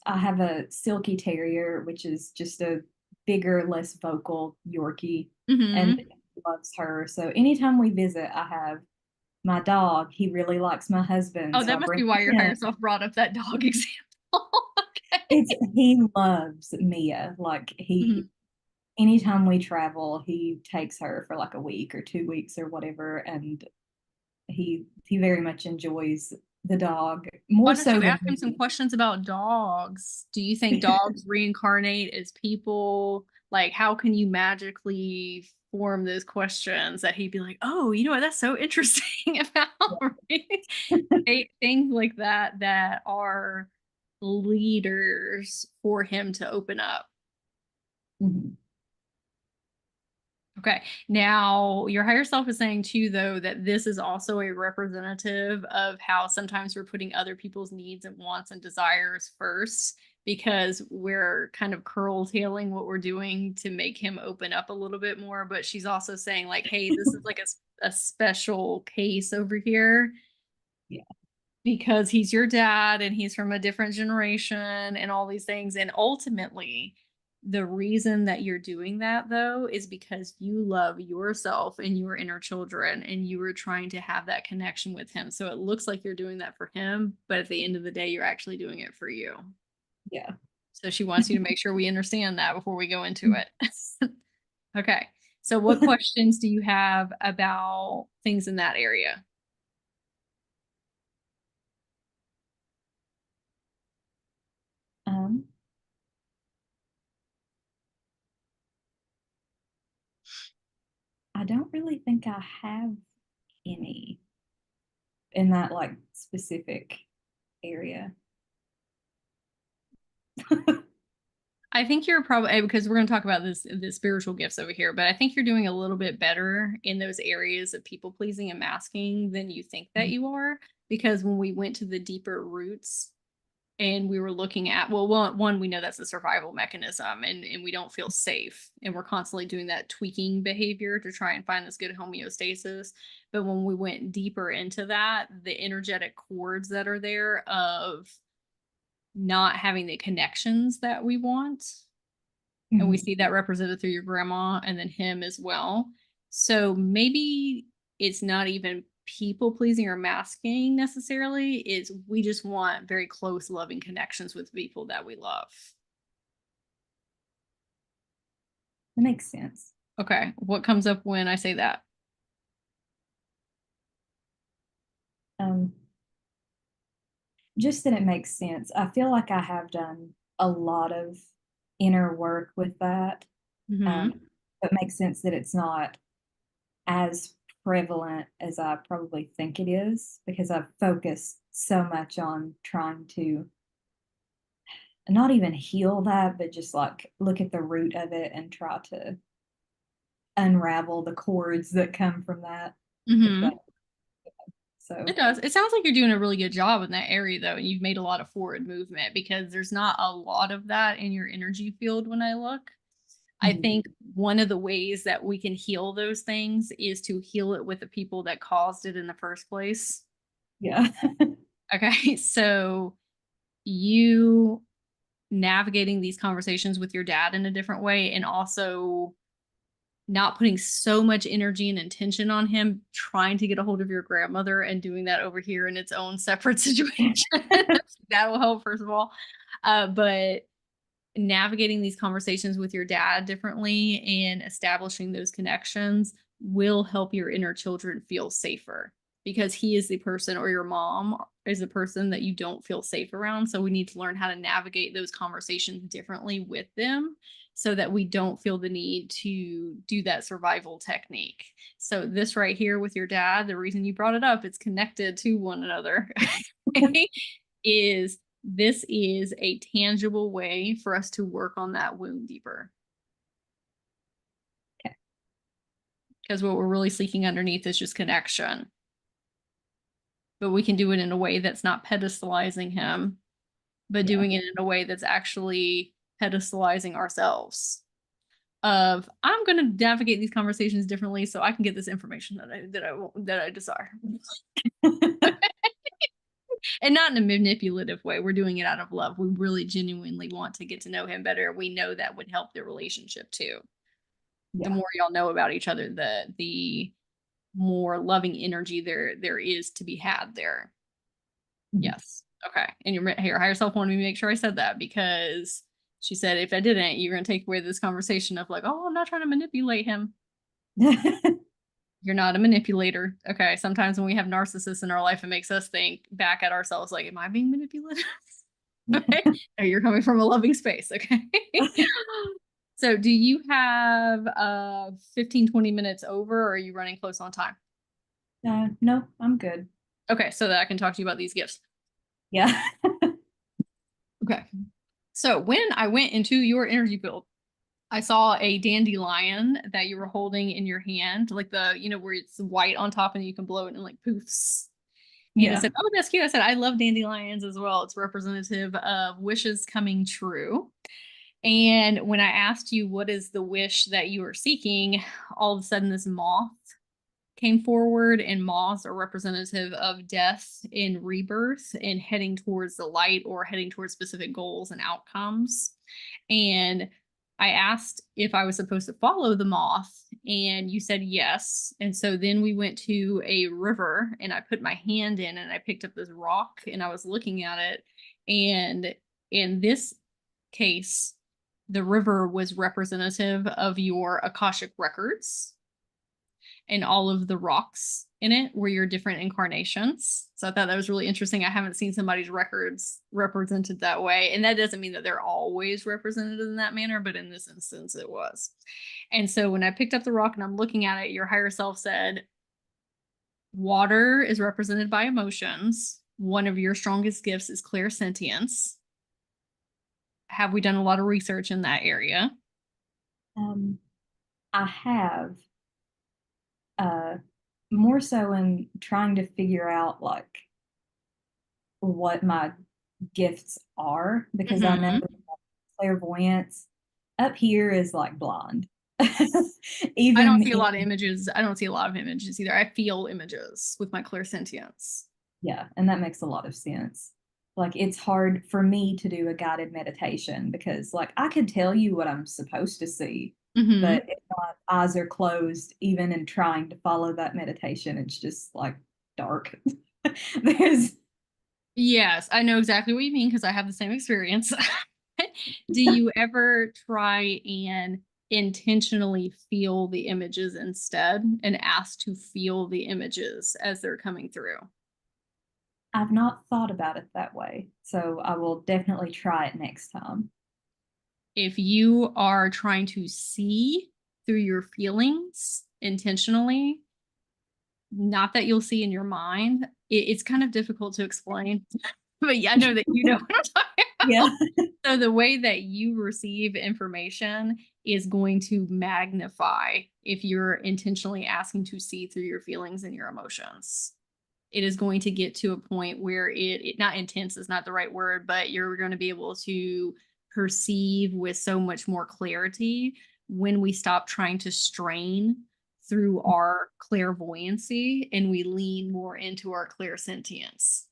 I have a silky terrier, which is just a bigger, less vocal Yorkie, and Mm-hmm. he loves her. So anytime we visit, I have my dog. He really likes my husband. Oh, So that I must bring be why your him. higher self brought up that dog example. Okay. He loves Mia. Like Mhm. anytime we travel, he takes her for like a week or 2 weeks or whatever, and he very much enjoys the dog more Why don't so you than ask him some me. questions about dogs? Do you think dogs reincarnate as people? Like, how can you magically form those questions that he'd be like, oh, you know what? That's so interesting about things like that that are leaders for him to open up. Mhm. Okay. Now, your higher self is saying too, though, that this is also a representative of how sometimes we're putting other people's needs and wants and desires first because we're kind of curtailing what we're doing to make him open up a little bit more. But she's also saying, like, hey, this is like a special case over here Yeah. because he's your dad and he's from a different generation and all these things. And ultimately, the reason that you're doing that though is because you love yourself and your inner children and you are trying to have that connection with him. So it looks like you're doing that for him, but at the end of the day, you're actually doing it for you. Yeah. So she wants you to make sure we understand that before we go into it. Okay. So what questions do you have about things in that area? Um, I don't really think I have any in that like specific area. I think you're probably because we're going to talk about the spiritual gifts over here, but I think you're doing a little bit better in those areas of people pleasing and masking than you think that you are. Because when we went to the deeper roots and we were looking at, well, one we know that's a survival mechanism, and we don't feel safe, and we're constantly doing that tweaking behavior to try and find this good homeostasis. But when we went deeper into that, the energetic cords that are there of not having the connections that we want. And we Mhm. see that represented through your grandma and then him as well. So maybe it's not even people pleasing or masking necessarily, is we just want very close, loving connections with people that we love. That makes sense. Okay. What comes up when I say that? Um, just that it makes sense. I feel like I have done a lot of inner work with that. Mm-hmm. It makes sense that it's not as prevalent as I probably think it is because I've focused so much on trying to not even heal that, but just like look at the root of it and try to unravel the cords that come from that. If that Mm-hmm. so It does. It sounds like you're doing a really good job in that area, though, and you've made a lot of forward movement because there's not a lot of that in your energy field when I look. I mhm. think one of the ways that we can heal those things is to heal it with the people that caused it in the first place. Yeah. Okay. So you navigating these conversations with your dad in a different way and also not putting so much energy and intention on him trying to get a hold of your grandmother and doing that over here in its own separate situation. That will help, first of all. But navigating these conversations with your dad differently and establishing those connections will help your inner children feel safer because he is the person, or your mom is the person that you don't feel safe around. So we need to learn how to navigate those conversations differently with them so that we don't feel the need to do that survival technique. So this right here with your dad, the reason you brought it up, it's connected to one another. Is this is a tangible way for us to work on that wound deeper. Okay. Because what we're really seeking underneath is just connection. But we can do it in a way that's not pedestalizing him, but Yeah. doing it in a way that's actually pedestalizing ourselves. Of I'm going to navigate these conversations differently so I can get this information that I desire. And not in a manipulative way. We're doing it out of love. We really genuinely want to get to know him better. We know that would help the relationship too. The Yeah. more y'all know about each other, the more loving energy there is to be had there. Yes. Okay. And your higher self wanted me to make sure I said that, because she said, if I didn't, you're going to take away this conversation of like, oh, I'm not trying to manipulate him. You're not a manipulator. Okay. Sometimes when we have narcissists in our life, it makes us think back at ourselves like, am I being manipulated? Okay. No, you're coming from a loving space. Okay. So do you have 15, 20 minutes over, or are you running close on time? No, I'm good. Okay. So that I can talk to you about these gifts. Yeah. Okay. So when I went into your energy field, I saw a dandelion that you were holding in your hand, like where it's white on top and you can blow it and like poofs. And I Yeah. said, oh, that's cute. I said, I love dandelions as well. It's representative of wishes coming true. And when I asked you, what is the wish that you are seeking, all of a sudden this moth came forward, and moths are representative of death and rebirth and heading towards the light or heading towards specific goals and outcomes. And I asked if I was supposed to follow the moth, and you said yes. And so then we went to a river, and I put my hand in and I picked up this rock and I was looking at it. And in this case, the river was representative of your Akashic records, and all of the rocks in it were your different incarnations. So I thought that was really interesting. I haven't seen somebody's records represented that way. And that doesn't mean that they're always represented in that manner, but in this instance it was. And so when I picked up the rock and I'm looking at it, your higher self said, water is represented by emotions. One of your strongest gifts is clairsentience. Have we done a lot of research in that area? I have more so in trying to figure out like what my gifts are, because I know clairvoyance up here is like blind. I don't see a lot of images. I don't see a lot of images either. I feel images with my clairsentience. Yeah, and that makes a lot of sense. Like it's hard for me to do a guided meditation because like I could tell you what I'm supposed to see, but if my eyes are closed, even in trying to follow that meditation, it's just like dark. There's Yes, I know exactly what you mean because I have the same experience. Do you ever try and intentionally feel the images instead and ask to feel the images as they're coming through? I've not thought about it that way, so I will definitely try it next time. If you are trying to see through your feelings intentionally, not that you'll see in your mind, it's kind of difficult to explain, but yeah, I know that you know what I'm talking about. Yeah. So the way that you receive information is going to magnify if you're intentionally asking to see through your feelings and your emotions. It is going to get to a point where it not intense is not the right word, but you're going to be able to perceive with so much more clarity when we stop trying to strain through our clairvoyancy and we lean more into our clairsentience.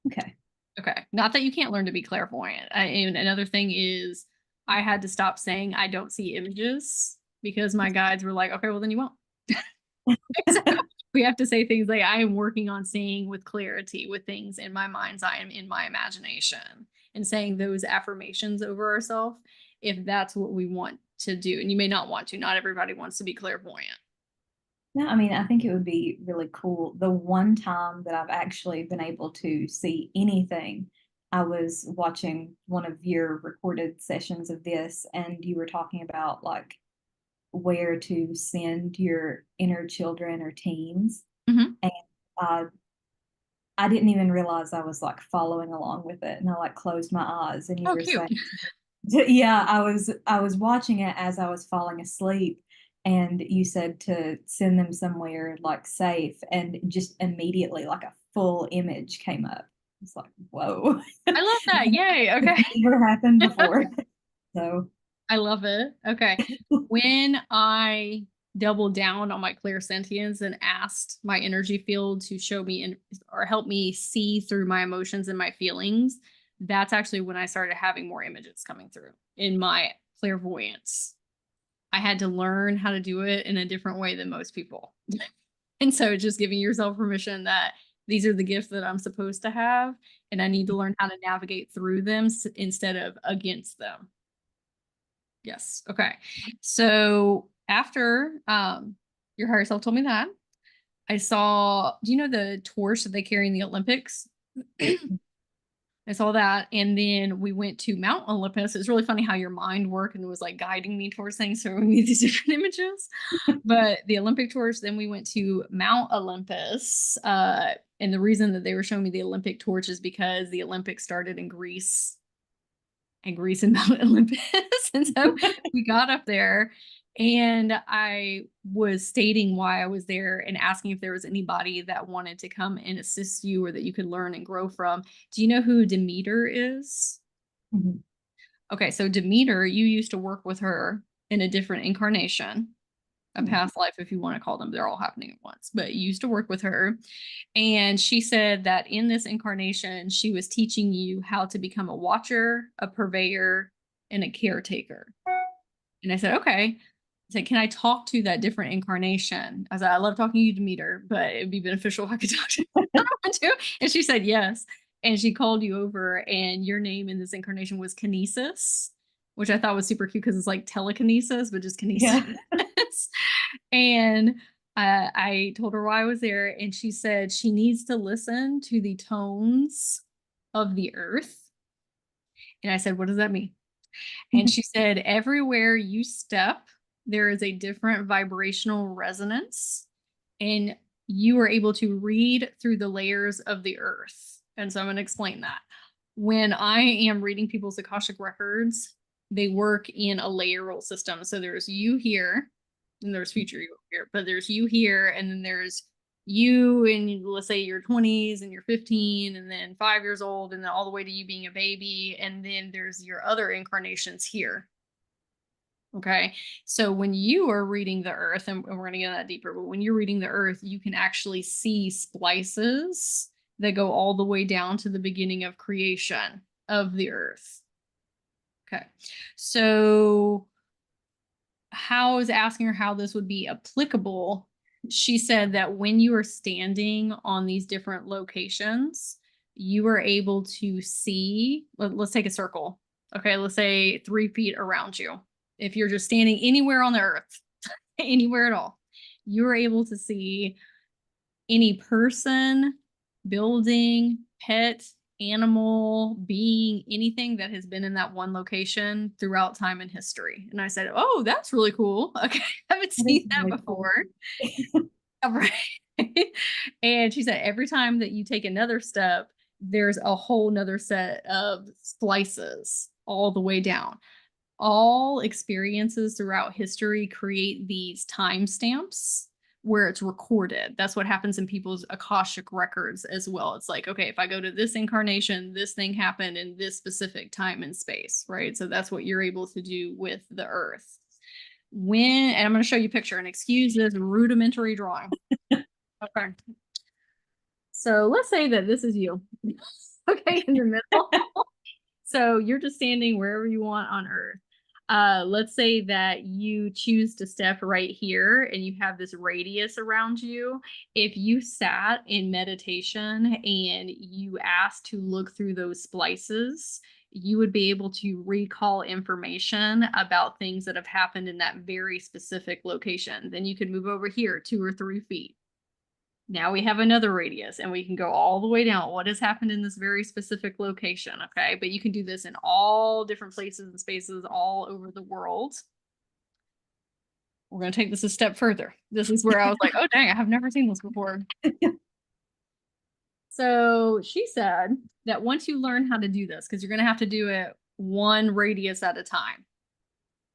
Okay. Okay. Not that you can't learn to be clairvoyant. And another thing is I had to stop saying I don't see images because my guides were like, okay, well then you won't. So we have to say things like I am working on seeing with clarity with things in my mind's eye and in my imagination, and saying those affirmations over ourselves if that's what we want to do. And you may not want to. Not everybody wants to be clairvoyant. No, I mean, I think it would be really cool. The one time that I've actually been able to see anything, I was watching one of your recorded sessions of this, and you were talking about like where to send your inner children or teens. And I didn't even realize I was like following along with it. And I like closed my eyes and you were Cute. saying, yeah, I was watching it as I was falling asleep. And you said to send them somewhere like safe, and just immediately like a full image came up. It's like, whoa. I love that. Yay. Okay. It's never happened before. So I love it. Okay. When I doubled down on my clairsentience and asked my energy field to show me or help me see through my emotions and my feelings, that's actually when I started having more images coming through in my clairvoyance. I had to learn how to do it in a different way than most people. And so just giving yourself permission that these are the gifts that I'm supposed to have, and I need to learn how to navigate through them instead of against them. Yes. Okay. So after your higher self told me that, I saw, do you know the torch that they carry in the Olympics? I saw that. And then we went to Mount Olympus. It's really funny how your mind worked and it was like guiding me towards things, showing me these different images. But the Olympic torch, then we went to Mount Olympus. And the reason that they were showing me the Olympic torch is because the Olympics started in Greece, and Greece and Mount Olympus. And so we got up there, and I was stating why I was there and asking if there was anybody that wanted to come and assist you or that you could learn and grow from. Do you know who Demeter is? Mhm. Okay, so Demeter, you used to work with her in a different incarnation, a past life, if you want to call them. They're all happening at once, but you used to work with her. And she said that in this incarnation, she was teaching you how to become a watcher, a purveyor, and a caretaker. And I said, okay. I said, can I talk to that different incarnation? I said, I love talking to you, Demeter, but it'd be beneficial if I could talk to you. And she said, yes. And she called you over, and your name in this incarnation was Kinesis, which I thought was super cute because it's like telekinesis, but just kinesis. Yeah. And I told her why I was there, and she said she needs to listen to the tones of the earth. And I said, what does that mean? And she said, everywhere you step, there is a different vibrational resonance, and you are able to read through the layers of the earth. And so I'm going to explain that. When I am reading people's Akashic records, they work in a layeral system. So there's you here, and there's future you here, but there's you here, and then there's you in, let's say, your 20s, and you're 15, and then 5 years old, and then all the way to you being a baby, and then there's your other incarnations here. Okay, so when you are reading the earth, and we're going to get that deeper, but when you're reading the earth, you can actually see splices that go all the way down to the beginning of creation of the earth. Okay, so how I was asking her how this would be applicable. She said that when you are standing on these different locations, you are able to see, let's take a circle. Okay, let's say 3 feet around you. If you're just standing anywhere on the earth, anywhere at all, you're able to see any person, building, pet, animal, being, anything that has been in that one location throughout time and history. And I said, oh, that's really cool. Okay, I haven't seen that really before. Right. And she said, every time that you take another step, there's a whole nother set of splices all the way down. All experiences throughout history create these timestamps where it's recorded. That's what happens in people's Akashic records as well. It's like, okay, if I go to this incarnation, this thing happened in this specific time and space, right? So that's what you're able to do with the earth. And I'm going to show you a picture, and excuse this rudimentary drawing. Okay. So let's say that this is you. Okay, in the middle. So you're just standing wherever you want on earth. Let's say that you choose to step right here and you have this radius around you. If you sat in meditation and you asked to look through those splices, you would be able to recall information about things that have happened in that very specific location. Then you could move over here 2 or 3 feet. Now we have another radius, and we can go all the way down. What has happened in this very specific location? Okay, but you can do this in all different places and spaces all over the world. We're going to take this a step further. This is where I was like, oh, dang, I have never seen this before. So she said that once you learn how to do this, because you're going to have to do it one radius at a time.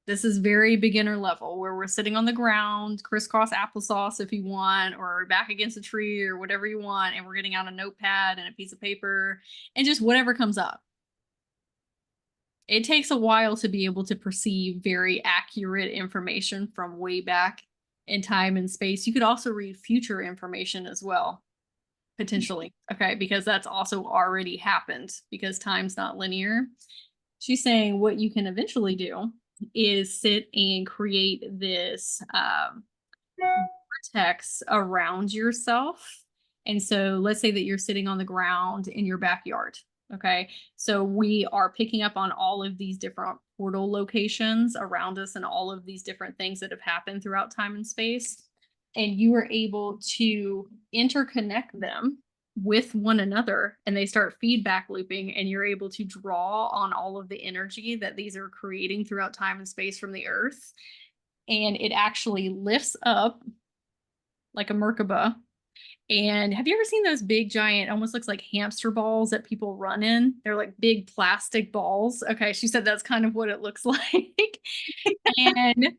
This is very beginner level, where we're sitting on the ground, crisscross applesauce if you want, or back against a tree or whatever you want. And we're getting out a notepad and a piece of paper and just whatever comes up. It takes a while to be able to perceive very accurate information from way back in time and space. You could also read future information as well, potentially. Okay, because that's also already happened, because time's not linear. She's saying what you can eventually do is sit and create this vortex around yourself. And so let's say that you're sitting on the ground in your backyard. Okay. So we are picking up on all of these different portal locations around us and all of these different things that have happened throughout time and space. And you are able to interconnect them with one another, and they start feedback looping, and you're able to draw on all of the energy that these are creating throughout time and space from the earth. And it actually lifts up like a Merkabah. And have you ever seen those big giant, almost looks like hamster balls that people run in? They're like big plastic balls. Okay, she said that's kind of what it looks like. And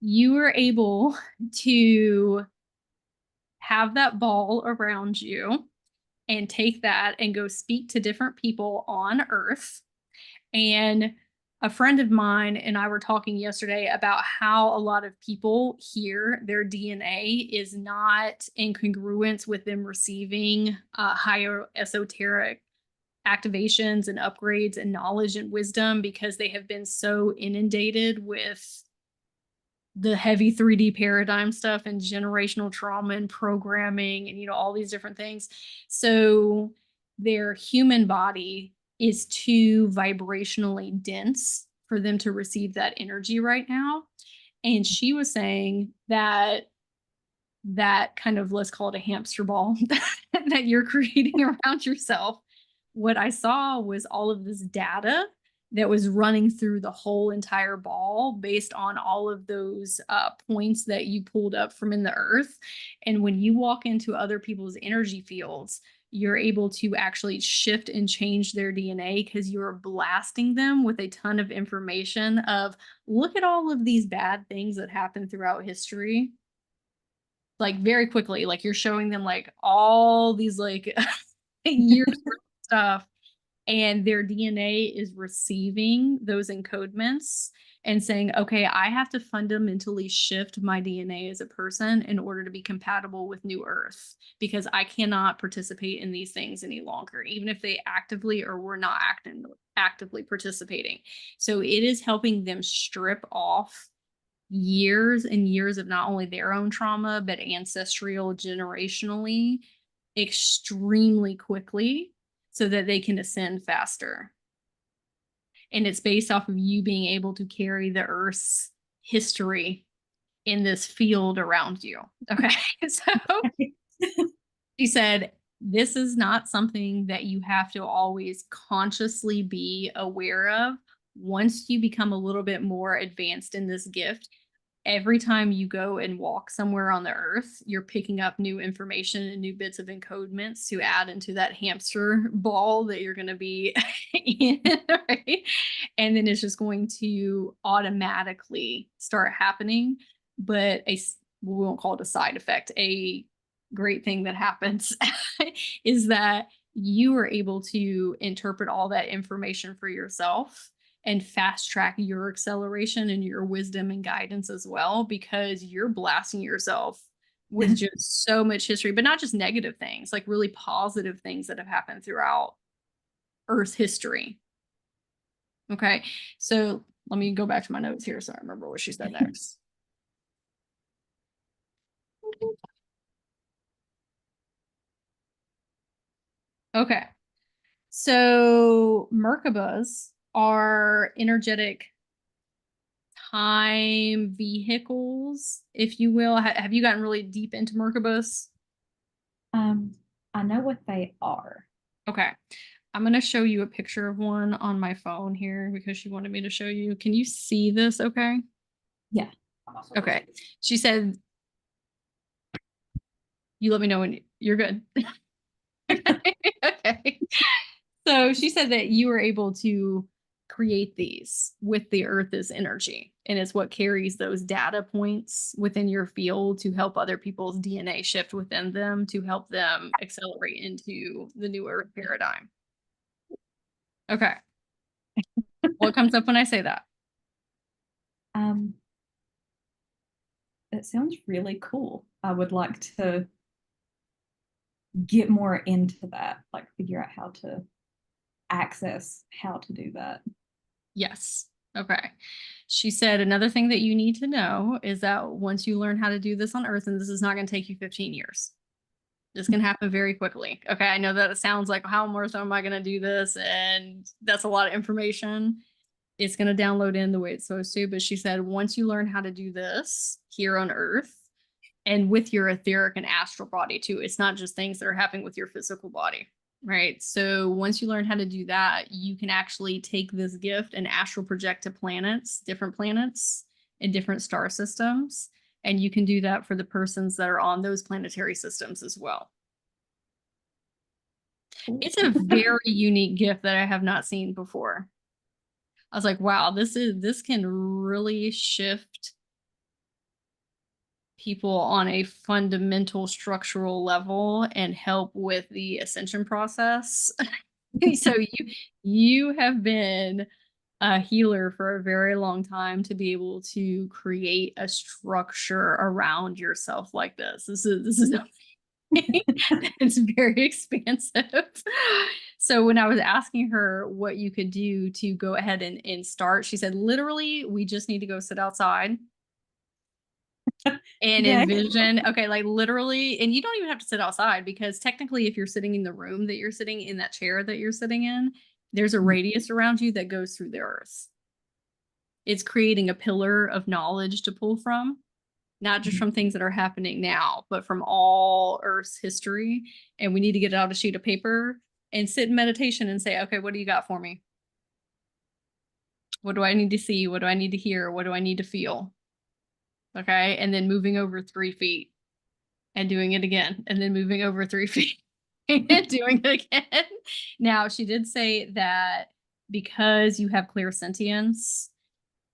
you were able to have that ball around you and take that and go speak to different people on Earth. And a friend of mine and I were talking yesterday about how a lot of people here, their DNA is not in congruence with them receiving higher esoteric activations and upgrades and knowledge and wisdom because they have been so inundated with the heavy 3D paradigm stuff and generational trauma and programming and, all these different things. So their human body is too vibrationally dense for them to receive that energy right now. And she was saying that kind of, let's call it a hamster ball that you're creating around yourself. What I saw was all of this data that was running through the whole entire ball based on all of those points that you pulled up from in the earth. And when you walk into other people's energy fields, you're able to actually shift and change their DNA because you're blasting them with a ton of information of, look at all of these bad things that happened throughout history. Like very quickly, like you're showing them like all these like years of stuff, and their DNA is receiving those encodements and saying, okay, I have to fundamentally shift my DNA as a person in order to be compatible with New Earth, because I cannot participate in these things any longer, even if they actively or were not actively participating. So it is helping them strip off years and years of not only their own trauma, but ancestral, generationally, extremely quickly so that they can ascend faster. And it's based off of you being able to carry the Earth's history in this field around you. Okay. So she said, this is not something that you have to always consciously be aware of. Once you become a little bit more advanced in this gift, every time you go and walk somewhere on the earth, you're picking up new information and new bits of encodements to add into that hamster ball that you're going to be in, right? And then it's just going to automatically start happening. But we won't call it a side effect. A great thing that happens is that you are able to interpret all that information for yourself and fast track your acceleration and your wisdom and guidance as well, because you're blasting yourself with just so much history, but not just negative things, like really positive things that have happened throughout Earth's history. Okay, so let me go back to my notes here so I remember what she said next. Okay, so Merkabahs are energetic time vehicles, if you will. Have you gotten really deep into Merkabahs? I know what they are. Okay. I'm going to show you a picture of one on my phone here because she wanted me to show you. Can you see this okay? Yeah. Okay. She said, you let me know when you're good. Okay. So she said that you were able to create these with the Earth's energy, and it's what carries those data points within your field to help other people's DNA shift within them to help them accelerate into the new Earth paradigm. Okay. What comes up when I say that? It sounds really cool. I would like to get more into that, like figure out how to access how to do that. Yes. Okay. She said another thing that you need to know is that once you learn how to do this on Earth, and this is not going to take you 15 years. This can happen very quickly. Okay. I know that it sounds like, how on earth am I going to do this? And that's a lot of information. It's going to download in the way it's supposed to. But she said, once you learn how to do this here on Earth and with your etheric and astral body too, it's not just things that are happening with your physical body. Right. So once you learn how to do that, you can actually take this gift and astral project to planets, different planets and different star systems. And you can do that for the persons that are on those planetary systems as well. It's a very unique gift that I have not seen before. I was like, wow, this can really shift people on a fundamental structural level and help with the ascension process. So you have been a healer for a very long time to be able to create a structure around yourself like this. This is it's very expansive. So when I was asking her what you could do to go ahead and start, she said, literally, we just need to go sit outside and envision, okay, like literally, and you don't even have to sit outside because technically if you're sitting in the room that you're sitting in, that chair that you're sitting in, there's a radius around you that goes through the earth. It's creating a pillar of knowledge to pull from, not just from things that are happening now, but from all Earth's history. And we need to get out a sheet of paper and sit in meditation and say, okay, what do you got for me? What do I need to see? What do I need to hear? What do I need to feel? Okay. And then moving over 3 feet and doing it again. And then moving over 3 feet and doing it again. Now, she did say that because you have clairsentience,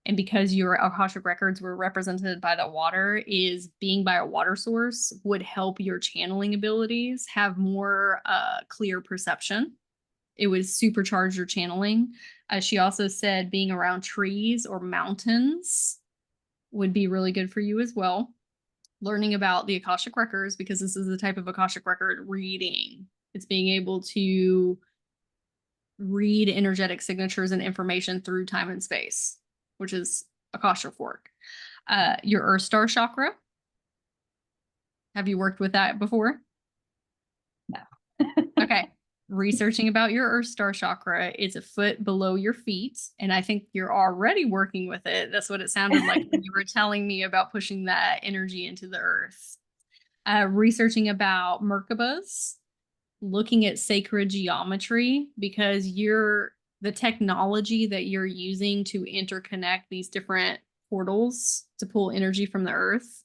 and because your Akashic records were represented by the water, is being by a water source would help your channeling abilities have more clear perception. It would supercharge your channeling. She also said being around trees or mountains would be really good for you as well. Learning about the Akashic records, because this is the type of Akashic record reading. It's being able to read energetic signatures and information through time and space, which is Akasha fork. Your Earth Star chakra. Have you worked with that before? No. Okay. Researching about your Earth Star chakra, it's a foot below your feet. And I think you're already working with it. That's what it sounded like when you were telling me about pushing that energy into the earth. Researching about Merkabahs, looking at sacred geometry, because the technology that you're using to interconnect these different portals to pull energy from the earth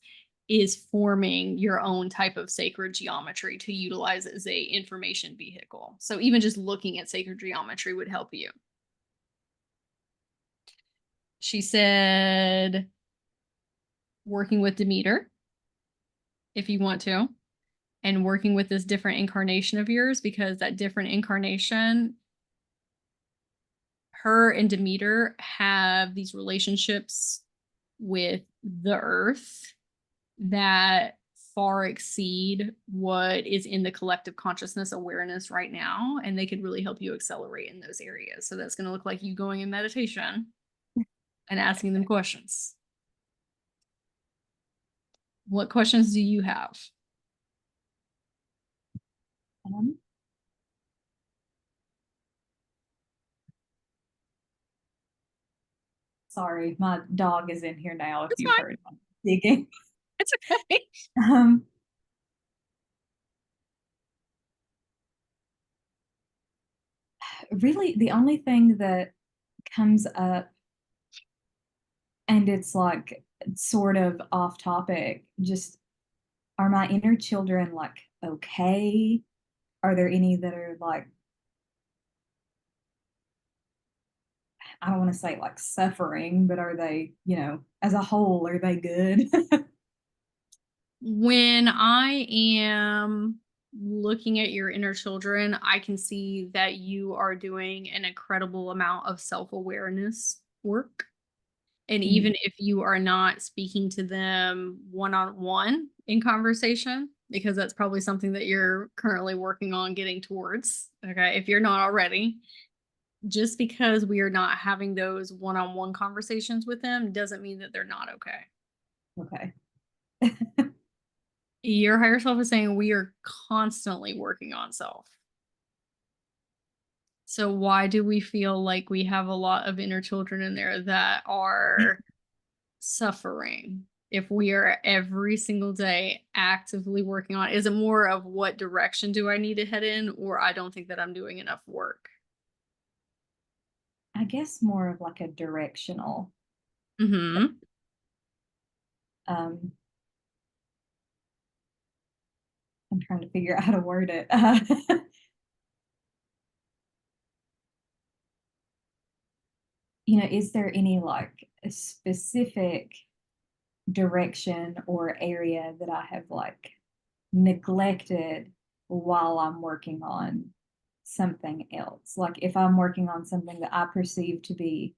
is forming your own type of sacred geometry to utilize as a information vehicle. So even just looking at sacred geometry would help you. She said working with Demeter if you want to, and working with this different incarnation of yours, because that different incarnation, her and Demeter have these relationships with the earth that far exceed what is in the collective consciousness awareness right now. And they could really help you accelerate in those areas. So that's going to look like you going in meditation and asking them questions. What questions do you have? Sorry, my dog is in here now. If It's you fine. heard him digging. It's okay. Really, the only thing that comes up, and it's like sort of off topic, just are my inner children like okay? Are there any that are like, I don't want to say like suffering, but are they, as a whole, are they good? When I am looking at your inner children, I can see that you are doing an incredible amount of self-awareness work. And even if you are not speaking to them one-on-one in conversation, because that's probably something that you're currently working on getting towards, okay, if you're not already, just because we are not having those one-on-one conversations with them doesn't mean that they're not okay. Okay. Your higher self is saying we are constantly working on self. So why do we feel like we have a lot of inner children in there that are suffering if we are every single day actively working on it? Is it more of what direction do I need to head in, or I don't think that I'm doing enough work? I guess more of like a directional. Mm-hmm. Um, I'm trying to figure out how to word it. Is there any like a specific direction or area that I have like neglected while I'm working on something else? Like if I'm working on something that I perceive to be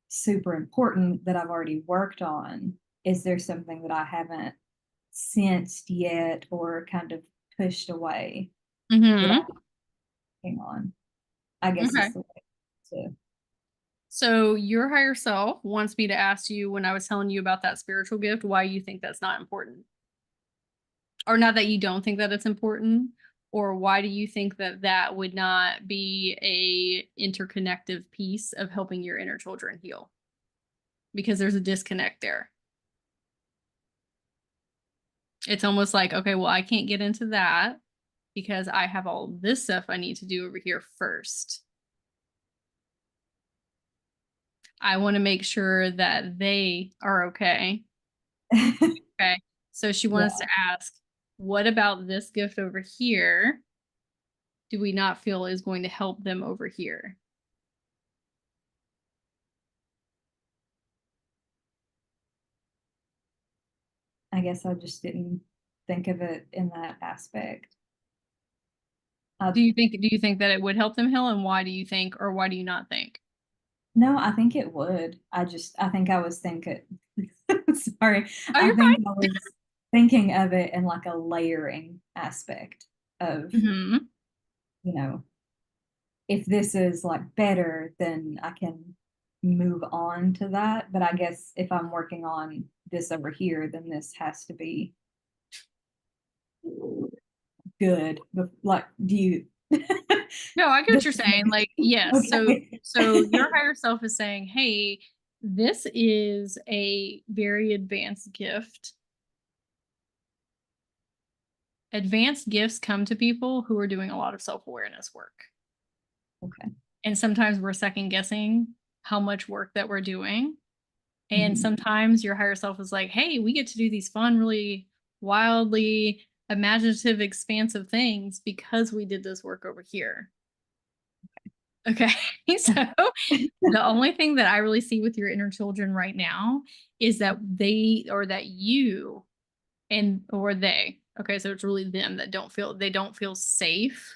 super important that I've already worked on, is there something that I haven't sensed yet or kind of pushed away that I'm Mm-hmm. working on? I guess Okay. is the way to. So your higher self wants me to ask you, when I was telling you about that spiritual gift, why you think that's not important. Or not that you don't think that it's important, or why do you think that that would not be a interconnective piece of helping your inner children heal? Because there's a disconnect there. It's almost like, okay, well, I can't get into that because I have all this stuff I need to do over here first. I want to make sure that they are okay. Okay. So she wants Yeah, to ask, what about this gift over here do we not feel is going to help them over here? I guess I just didn't think of it in that aspect. I, Do you think that it would help them heal, and why do you think, or why do you not think? no, I think it would. I think I was thinking, sorry, Oh, I you're think I was thinking of it in like a layering aspect of, fine. Hmm. you know, if this is like better, then I can move on to that. But I guess if I'm working on this over here, then this has to be good. But like, do you? No, I get what you're saying. Like, yes. So, Okay. so your higher self is saying, "Hey, this is a very advanced gift. Advanced gifts come to people who are doing a lot of self-awareness work. Okay. And sometimes we're second guessing how much work that we're doing. And Mhm. sometimes your higher self is like, hey, we get to do these fun, really wildly imaginative, expansive things because we did this work over here." Okay. So the only thing that I really see with your inner children right now is that they, or that you and or they, okay, so it's really them that don't feel safe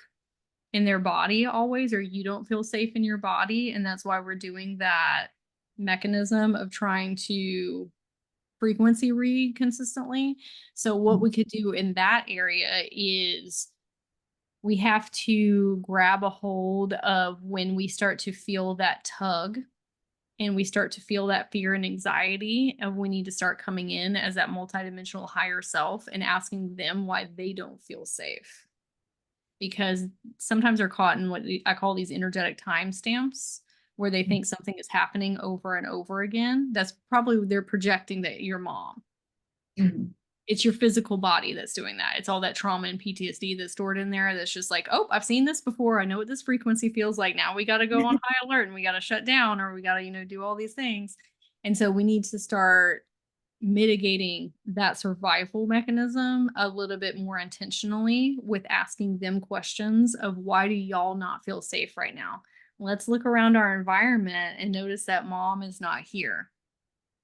in their body always, or you don't feel safe in your body. And that's why we're doing that mechanism of trying to frequency read consistently. So what we could do in that area is we have to grab a hold of when we start to feel that tug and we start to feel that fear and anxiety, and we need to start coming in as that multidimensional higher self and asking them why they don't feel safe. Because sometimes they're caught in what I call these energetic timestamps, where they think something is happening over and over again. That's probably they're projecting that your mom. Mhm. It's your physical body that's doing that. It's all that trauma and PTSD that's stored in there that's just like, oh, I've seen this before. I know what this frequency feels like. Now we got to go on high alert and we got to shut down, or we got to, do all these things. And so we need to start mitigating that survival mechanism a little bit more intentionally with asking them questions of, why do y'all not feel safe right now? Let's look around our environment and notice that mom is not here.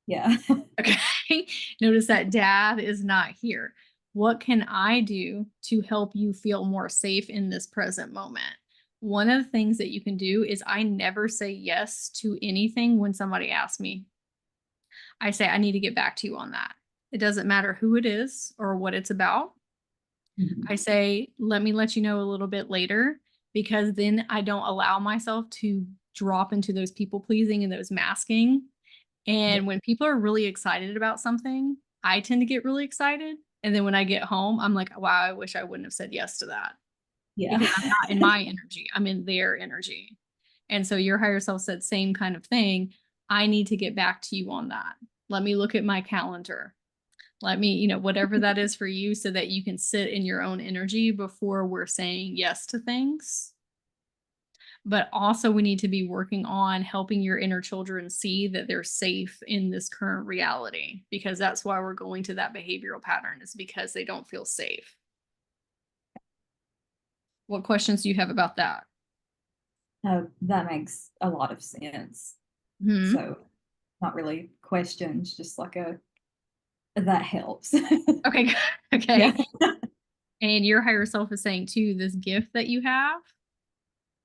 Yeah. Okay. Notice that dad is not here. What can I do to help you feel more safe in this present moment? One of the things that you can do is I never say yes to anything when somebody asks me. I say, I need to get back to you on that. It doesn't matter who it is or what it's about. Mhm. I say, let me let you know a little bit later, because then I don't allow myself to drop into those people pleasing and those masking. And when people are really excited about something, I tend to get really excited. And then when I get home, I'm like, wow, I wish I wouldn't have said yes to that. Yeah. Because I'm not in my energy, I'm in their energy. And so your higher self said, same kind of thing. I need to get back to you on that. Let me look at my calendar. Let me, you know, whatever that is for you, so that you can sit in your own energy before we're saying yes to things. But also, we need to be working on helping your inner children see that they're safe in this current reality, because that's why we're going to that behavioral pattern, is because they don't feel safe. What questions do you have about that? That makes a lot of sense. Hmm. So not really questions, just like that helps. Okay. Okay. Yeah. And your higher self is saying too, this gift that you have,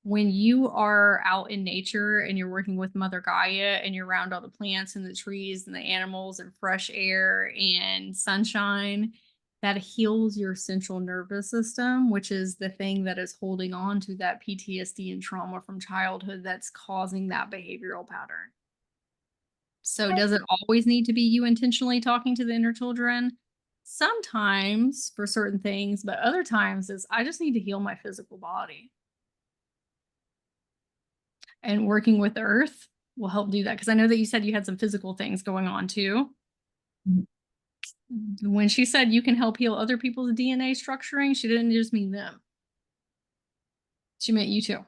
when you are out in nature and you're working with Mother Gaia and you're around all the plants and the trees and the animals and fresh air and sunshine, that heals your central nervous system, which is the thing that is holding on to that PTSD and trauma from childhood that's causing that behavioral pattern. So does it always need to be you intentionally talking to the inner children? Sometimes for certain things, but other times is I just need to heal my physical body. And working with earth will help do that. Because I know that you said you had some physical things going on too. When she said you can help heal other people's DNA structuring, she didn't just mean them. She meant you too.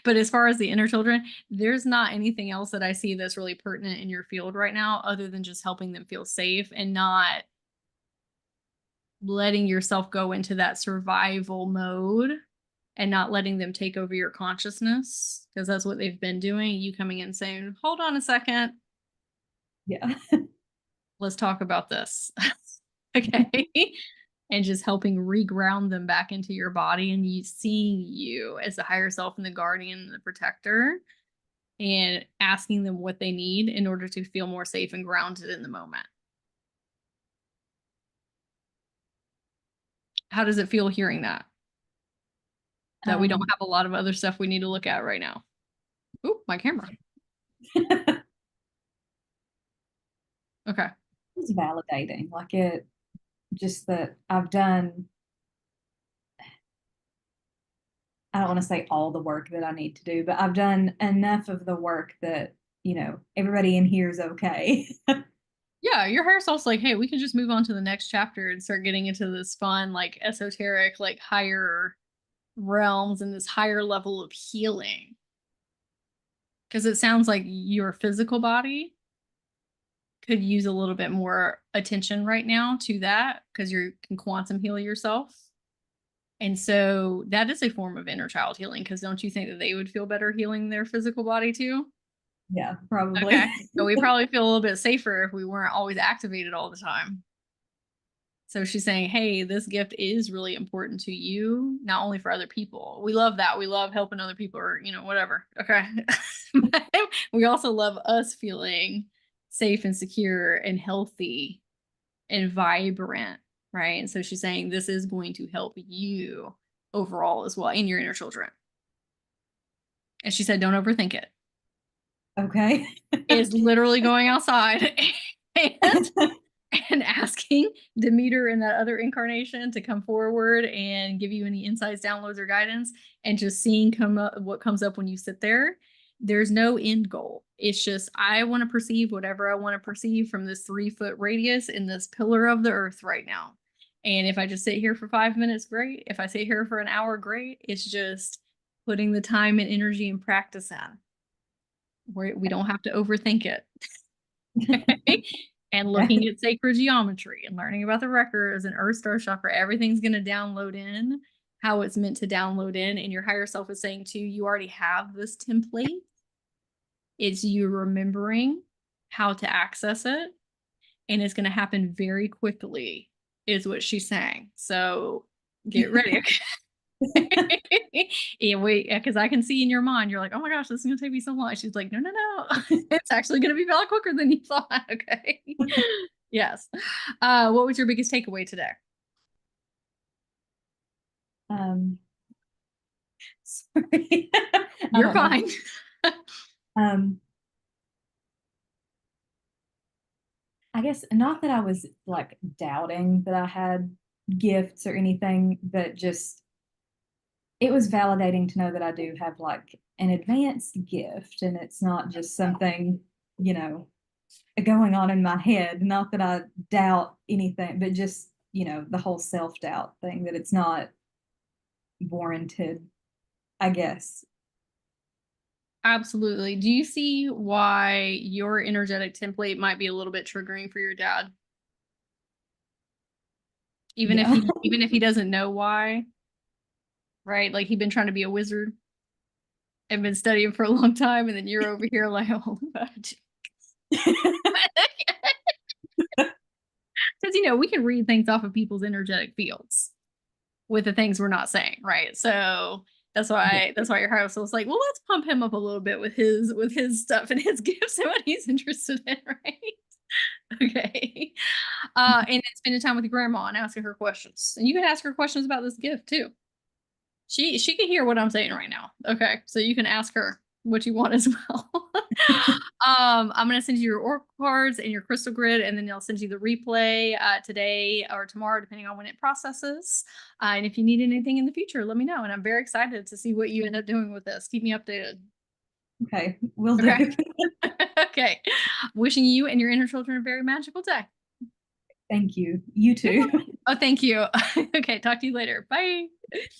But as far as the inner children, there's not anything else that I see that's really pertinent in your field right now, other than just helping them feel safe and not letting yourself go into that survival mode and not letting them take over your consciousness, because that's what they've been doing. You coming in saying, hold on a second, Yeah. let's talk about this. Okay. And just helping reground them back into your body, and you seeing you as the higher self and the guardian and the protector, and asking them what they need in order to feel more safe and grounded in the moment. How does it feel hearing that? That we don't have a lot of other stuff we need to look at right now. Ooh, my camera. Okay. It's validating. Like it just that I've done, I don't want to say all the work that I need to do, but I've done enough of the work that, everybody in here is okay. Yeah, your higher self's like, hey, we can just move on to the next chapter and start getting into this fun, like esoteric, like higher realms and this higher level of healing. Because it sounds like your physical body could use a little bit more attention right now to that, because you can quantum heal yourself. And so that is a form of inner child healing, because don't you think that they would feel better healing their physical body too? Yeah, probably. Okay. So we probably feel a little bit safer if we weren't always activated all the time. So she's saying, hey, this gift is really important to you, not only for other people. We love that. We love helping other people, or, whatever. Okay. But we also love us feeling safe and secure and healthy and vibrant. Right. And so she's saying this is going to help you overall as well, and your inner children. And she said, don't overthink it. Okay. Is literally going outside and and asking Demeter in that other incarnation to come forward and give you any insights, downloads, or guidance, and just seeing what comes up when you sit there. There's no end goal. It's just, I want to perceive whatever I want to perceive from this 3-foot radius in this pillar of the earth right now. And if I just sit here for 5 minutes, great. If I sit here for an hour, great. It's just putting the time and energy and practice in. We don't have to overthink it. Okay? And looking at sacred geometry and learning about the records and Earth Star Chakra, everything's going to download in how it's meant to download in. And your higher self is saying too, you already have this template. It's you remembering how to access it. And it's going to happen very quickly, is what she's saying. So get ready. Yeah, wait, because I can see in your mind, you're like, oh my gosh, this is gonna take me so long. She's like, no, it's actually gonna be a lot quicker than you thought. Okay. Yes. What was your biggest takeaway today? Um, Sorry. I You're don't know. fine. Um, I guess not that I was like doubting that I had gifts or anything, but just it was validating to know that I do have like an advanced gift and it's not just something, you know, going on in my head. Not that I doubt anything, but just, the whole self-doubt thing that it's not warranted, I guess. Absolutely. Do you see why your energetic template might be a little bit triggering for your dad? Yeah. Even if he doesn't know why, right? Like he'd been trying to be a wizard and been studying for a long time, and then you're over here like, oh, because we can read things off of people's energetic fields with the things we're not saying, right? So Yeah. that's why your heart was like, well, let's pump him up a little bit with his stuff and his gifts and what he's interested in, right? Okay. And then spending time with your grandma and asking her questions. And you can ask her questions about this gift too. She can hear what I'm saying right now. Okay. So you can ask her what you want as well. I'm gonna send you your oracle cards and your crystal grid, and then I'll send you the replay today or tomorrow, depending on when it processes. And if you need anything in the future, let me know. And I'm very excited to see what you end up doing with this. Keep me updated. Okay, will do. Okay. Okay. Wishing you and your inner children a very magical day. Thank you. You too. Oh, thank you. Okay, talk to you later. Bye.